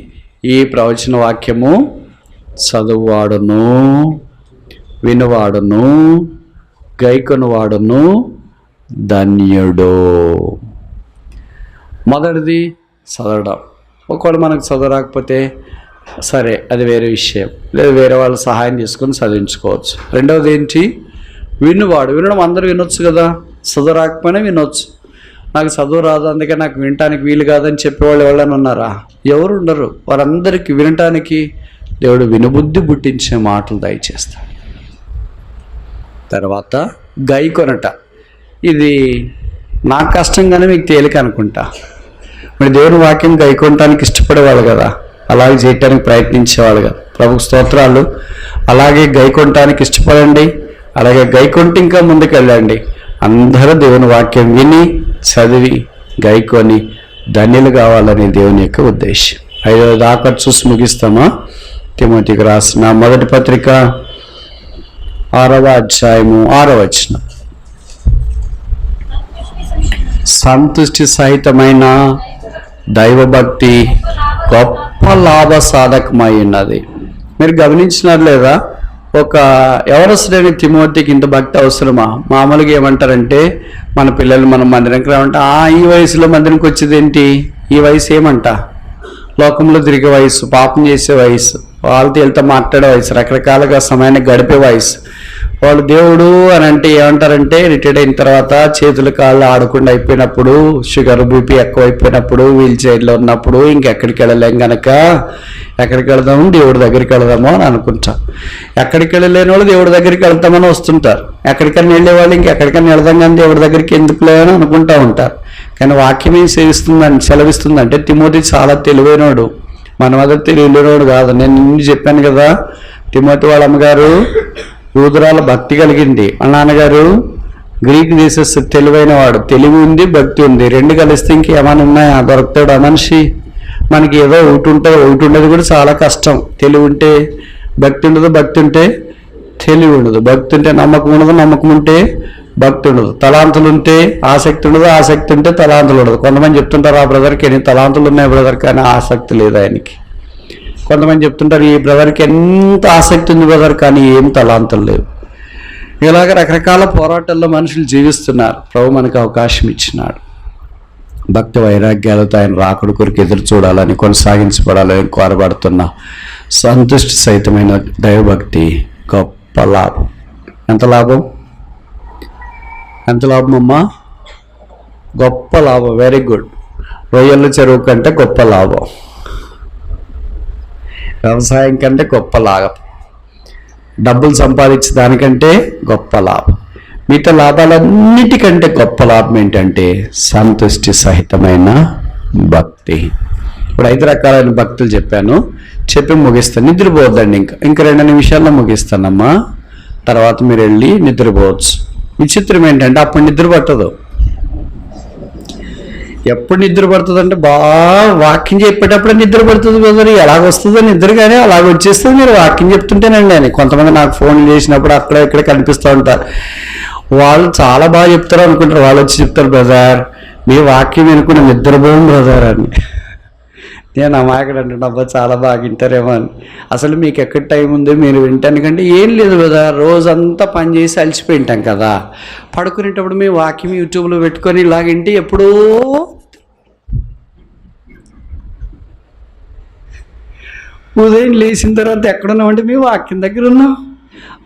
ఈ ప్రవచన వాక్యము చదువువాడును, వినువాడును, గైకొనువాడును ధన్యుడు. మొదటిది చదవడం. ఒకవేళ మనకు చదవరాకపోతే సరే, అది వేరే విషయం, లేదా వేరే వాళ్ళ సహాయం తీసుకొని చదివించుకోవచ్చు. రెండవది ఏంటి? వినువాడు. వినడం అందరూ వినొచ్చు కదా, చదువు రాకపోయినా వినొచ్చు. నాకు చదువు రాదు అందుకే నాకు వినటానికి వీలు కాదని చెప్పేవాళ్ళు ఎవరైనా ఉన్నారా? ఎవరు ఉండరు. వారందరికీ వినటానికి దేవుడు వినుబుద్ధి పుట్టించే మాటలు దయచేస్తాడు. తర్వాత గైకొనట. ఇది నాకు కష్టంగానే మీకు తేలిక అనుకుంటా. మరి దేవుని వాక్యం గైకొనటానికి ఇష్టపడేవాళ్ళు కదా, అలాగే చేయటానికి ప్రయత్నించేవాళ్ళు కదా. ప్రభు స్తోత్రాలు. అలాగే గైకొనటానికి ఇష్టపడండి, అలాగే గైకొంటే ఇంకా ముందుకు వెళ్ళండి. అందరూ దేవుని వాక్యం విని చదివి గైకొని ధన్యులు కావాలని దేవుని యొక్క ఉద్దేశం. 5వ దాకా చూసి ముగిస్తామా? తిమోతికి రాసిన మొదటి పత్రిక 6వ అధ్యాయము 6వ వచనం. సంతుష్టి సహితమైన దైవభక్తి గొప్ప లాభ సాధకమై ఉన్నది. మీరు గమనించినారు లేదా? ఒక ఎవరొస్తుడని తిమోతికి ఇంత భక్తి అవసరమా? మామూలుగా ఏమంటారంటే, మన పిల్లలు మనం మందిరంకి రావంటే, ఈ వయసులో మందిరంకి వచ్చేదేంటి? ఈ వయసు ఏమంట? లోకంలో తిరిగే వయసు, పాపం చేసే వయసు, వాళ్ళతో వెళ్తే మాట్లాడే వయసు, రకరకాలుగా సమయాన్ని గడిపే వయసు. వాళ్ళు దేవుడు అని అంటే ఏమంటారంటే, రిటైర్డ్ అయిన తర్వాత చేతులు కాళ్ళు ఆడకుండా అయిపోయినప్పుడు, షుగర్ బీపీ ఎక్కువ అయిపోయినప్పుడు, వీల్ చైర్లో ఉన్నప్పుడు ఇంకెక్కడికి వెళ్ళలేం కనుక ఎక్కడికి వెళదాము? దేవుడి దగ్గరికి వెళదాము అని అనుకుంటాం. ఎక్కడికి వెళ్ళలేని వాళ్ళు దేవుడి దగ్గరికి వెళ్తామని వస్తుంటారు. ఎక్కడికైనా వెళ్ళేవాళ్ళు ఇంకెక్కడికైనా వెళదాం కానీ దేవుడి దగ్గరికి ఎందుకులే అని అనుకుంటూ ఉంటారు. కానీ వాక్యం ఏం సెలవిస్తుందంటే, తిమోతి చాలా తెలివైనవాడు, మన వద్ద తెలియలేనోడు కాదు. నేను నిన్ను చెప్పాను కదా, తిమోతి వాళ్ళ అమ్మగారు యూదురాల భక్తి కలిగింది, వాళ్ళ నాన్నగారు గ్రీక్ దేశస్థ తెలివైన వాడు. తెలివి ఉంది, భక్తి ఉంది, 2 కలిస్తే ఇంకేమైనా ఉన్నాయా? దొరుకుతాడు ఆ మనిషి. మనకి ఏదో ఒకటి ఉంటుంది, ఒకటి ఉండేది కూడా చాలా కష్టం. తెలివి ఉంటే భక్తి ఉండదు, భక్తి ఉంటే తెలివి ఉండదు, భక్తి ఉంటే నమ్మకం ఉండదు, నమ్మకం ఉంటే భక్తి ఉండదు, తలాంతులు ఉంటే ఆసక్తి ఉండదు, ఆసక్తి ఉంటే తలాంతులు ఉండదు. కొంతమంది చెప్తుంటారు, ఆ బ్రదర్కి ఎన్ని తలాంతులు ఉన్నాయి బ్రదర్, కానీ ఆసక్తి లేదు ఆయనకి. కొంతమంది చెప్తుంటారు, ఈ బ్రదర్కి ఎంత ఆసక్తి ఉంది బ్రదర్, కానీ ఏం తలాంతులు లేవు. ఇలాగ రకరకాల పోరాటాల్లో మనుషులు జీవిస్తున్నారు. ప్రభు మనకు అవకాశం ఇచ్చినాడు. భక్తి వైరాగ్యాలతో ఆయన రాకడ కొరకు ఎదురు చూడాలని, కొనసాగించబడాలని కోరబడుతున్నా. సంతుష్టి సహితమైన దైవభక్తి గొప్ప లాభం. ఎంత లాభం? ఎంత లాభం అమ్మా? గొప్ప లాభం. Very good. రొయ్యల చెరువు కంటే గొప్ప లాభం, వ్యవసాయం కంటే గొప్ప లాభం, డబ్బులు సంపాదించే దానికంటే గొప్ప లాభం. మిగతా లాభాలన్నిటికంటే గొప్ప లాభం ఏంటంటే సంతుష్టి సహితమైన భక్తి. ఇప్పుడు 5 రకాలైన భక్తులు చెప్పాను, చెప్పి ముగిస్తాను. నిద్రపోవద్దండి, ఇంకా 2 నిమిషాల్లో ముగిస్తానమ్మా. తర్వాత మీరు వెళ్ళి నిద్రపోవచ్చు. విచిత్రం ఏంటంటే అప్పుడు నిద్ర పట్టదు. ఎప్పుడు నిద్ర పడుతుంది అంటే, బాగా వాక్యం చెప్పేటప్పుడు నిద్ర పడుతుంది బ్రదర్. ఎలాగొస్తుందో నిద్ర, కానీ అలాగ వచ్చేస్తుంది మీరు వాక్యం చెప్తుంటేనండి అని. కొంతమంది నాకు ఫోన్లు చేసినప్పుడు అక్కడ ఇక్కడ కనిపిస్తూ ఉంటారు. వాళ్ళు చాలా బాగా చెప్తారు అనుకుంటారు. వాళ్ళు వచ్చి చెప్తారు, బ్రదర్ మీ వాక్యం వినుకుని నిద్రపోం బ్రదర్ అని. నేను అమాయకుడు అంటున్నా, అబ్బా చాలా బాగా వింటారేమో అని. అసలు మీకు ఎక్కడ టైం ఉంది మీరు వింటానికంటే? ఏం లేదు కదా, రోజంతా పని చేసి అలసిపోయింటాం కదా, పడుకునేటప్పుడు మీ వాక్యం యూట్యూబ్లో పెట్టుకొని ఇలాగంటే ఎప్పుడూ ఉదయం లేచిన తర్వాత ఎక్కడున్నామంటే మీ వాక్యం దగ్గర ఉన్నాం.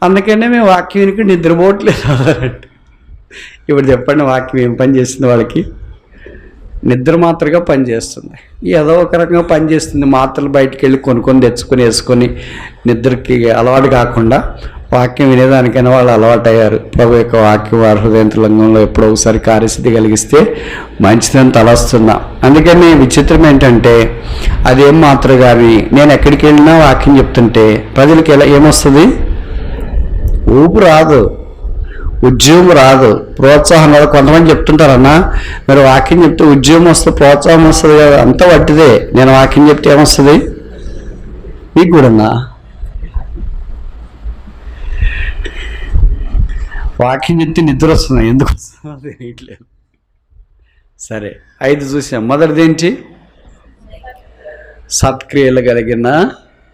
అందుకనే మేము వాక్యం వినుకుని నిద్రపోవట్లేదు అన్నట్టు. ఇప్పుడు చెప్పండి, వాక్యం ఏం పని చేస్తుంది వాళ్ళకి? నిద్ర మాత్రగా పనిచేస్తుంది. ఏదో ఒక రకంగా పనిచేస్తుంది. మాత్రలు బయటికి వెళ్ళి కొనుక్కొని తెచ్చుకొని వేసుకొని నిద్రకి అలవాటు కాకుండా వాక్యం వినేదానికైనా వాళ్ళు అలవాటు అయ్యారు. ప్రభు యొక్క వాక్యం వారి హృదయంతరంగంలో ఎప్పుడో ఒకసారి కార్యసిద్ధి కలిగిస్తే మంచిదని తలస్తున్నా. అందుకని విచిత్రం ఏంటంటే, అదేం మాత్రం కానీ నేను ఎక్కడికి వెళ్ళినా వాక్యం చెప్తుంటే ప్రజలకి ఏమొస్తుంది? ఊపు రాదు, ఉద్యోగం రాదు, ప్రోత్సాహం రాదు. కొంతమంది చెప్తుంటారన్నా, మీరు వాక్యం చెప్తే ఉద్యోగం వస్తే ప్రోత్సాహం వస్తుంది కదా, అంతా వట్టిదే. నేను వాక్యం చెప్తే ఏమొస్తుంది? మీకు కూడా వాక్యం చెప్తే నిద్ర వస్తుంది. ఎందుకు వస్తుందో తెలియట్లేదు. సరే 5 చూసాం. మొదటిది ఏంటి? సత్క్రియలు కలిగిన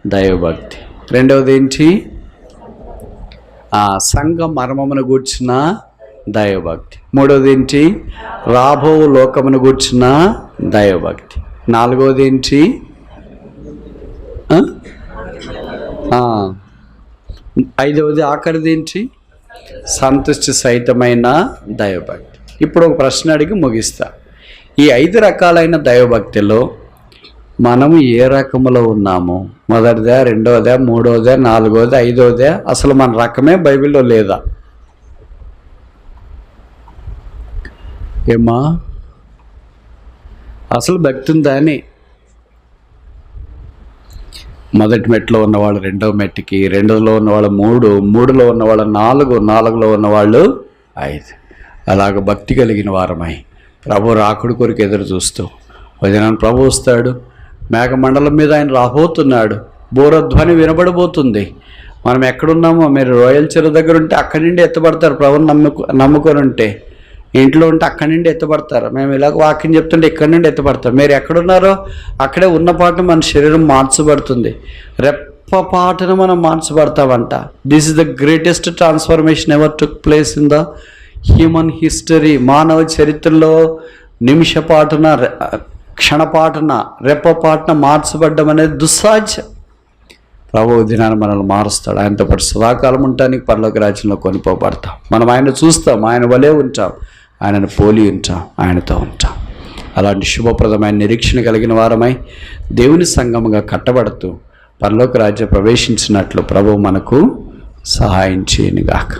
దైవభక్తి. రెండవది ఏంటి? సంఘ మర్మమును గూర్చిన దైవభక్తి. మూడవది ఏంటి? రాబో లోకమును గూర్చిన దైవభక్తి. నాలుగవది ఏంటి? ఐదవది ఆఖరిది ఏంటి? సంతుష్టి సహితమైన దైవభక్తి. ఇప్పుడు ఒక ప్రశ్న అడిగి ముగిస్తా. ఈ 5 రకాలైన దైవభక్తిలో మనము ఏ రకములో ఉన్నాము? మొదటిదా, రెండవదా, మూడవదా, నాలుగవదా, ఐదవదా? అసలు మన రకమే బైబిల్లో లేదా? ఏమా అసలు భక్తి ఉందా అని? మొదటి మెట్లో ఉన్నవాళ్ళు రెండవ మెట్టుకి, రెండవలో ఉన్నవాళ్ళు 3, 3లో ఉన్నవాళ్ళు 4, 4లో ఉన్నవాళ్ళు 5. అలాగ భక్తి కలిగిన వారమై ప్రభు రాకుడి కొరకు ఎదురు చూస్తూ వదినాన్ని ప్రభు వస్తాడు, మేఘమండలం మీద ఆయన రాబోతున్నాడు, బోరధ్వని వినబడబోతుంది. మనం ఎక్కడున్నామో, మీరు రోయల్ చెరువు దగ్గర ఉంటే అక్కడి నుండి ఎత్తబడతారు. ప్రభుని నమ్ముకొని ఉంటే ఇంట్లో ఉంటే అక్కడి నుండి ఎత్తబడతారు. మేము ఇలాగ వాక్యం చెప్తుంటే ఇక్కడి నుండి ఎత్తబడతాం. మీరు ఎక్కడున్నారో అక్కడే ఉన్న పాటను మన శరీరం మార్చబడుతుంది. రెప్పపాటును మనం మార్చబడతామంట. This is the greatest transformation ever took place in the human history. మానవ చరిత్రలో నిమిషపాటున, క్షణపాటున, రెప్పపాటున మార్చబడ్డం అనేది దుస్సాధ్యం. ప్రభువు దినాన్ని మనల్ని మారుస్తాడు. ఆయనతో పాటు సదాకాలం ఉండటానికి పరలోక రాజ్యంలో కొనిపోబడతాం. మనం ఆయన చూస్తాం, ఆయన వలే ఉంటాం, ఆయనను పోలి ఉంటాం, ఆయనతో ఉంటాం. అలాంటి శుభప్రదమైన నిరీక్షణ కలిగిన వారమై దేవుని సంఘముగా కట్టబడుతూ పరలోక రాజ్యం ప్రవేశించినట్లు ప్రభువు మనకు సహాయం చేయనుగాక.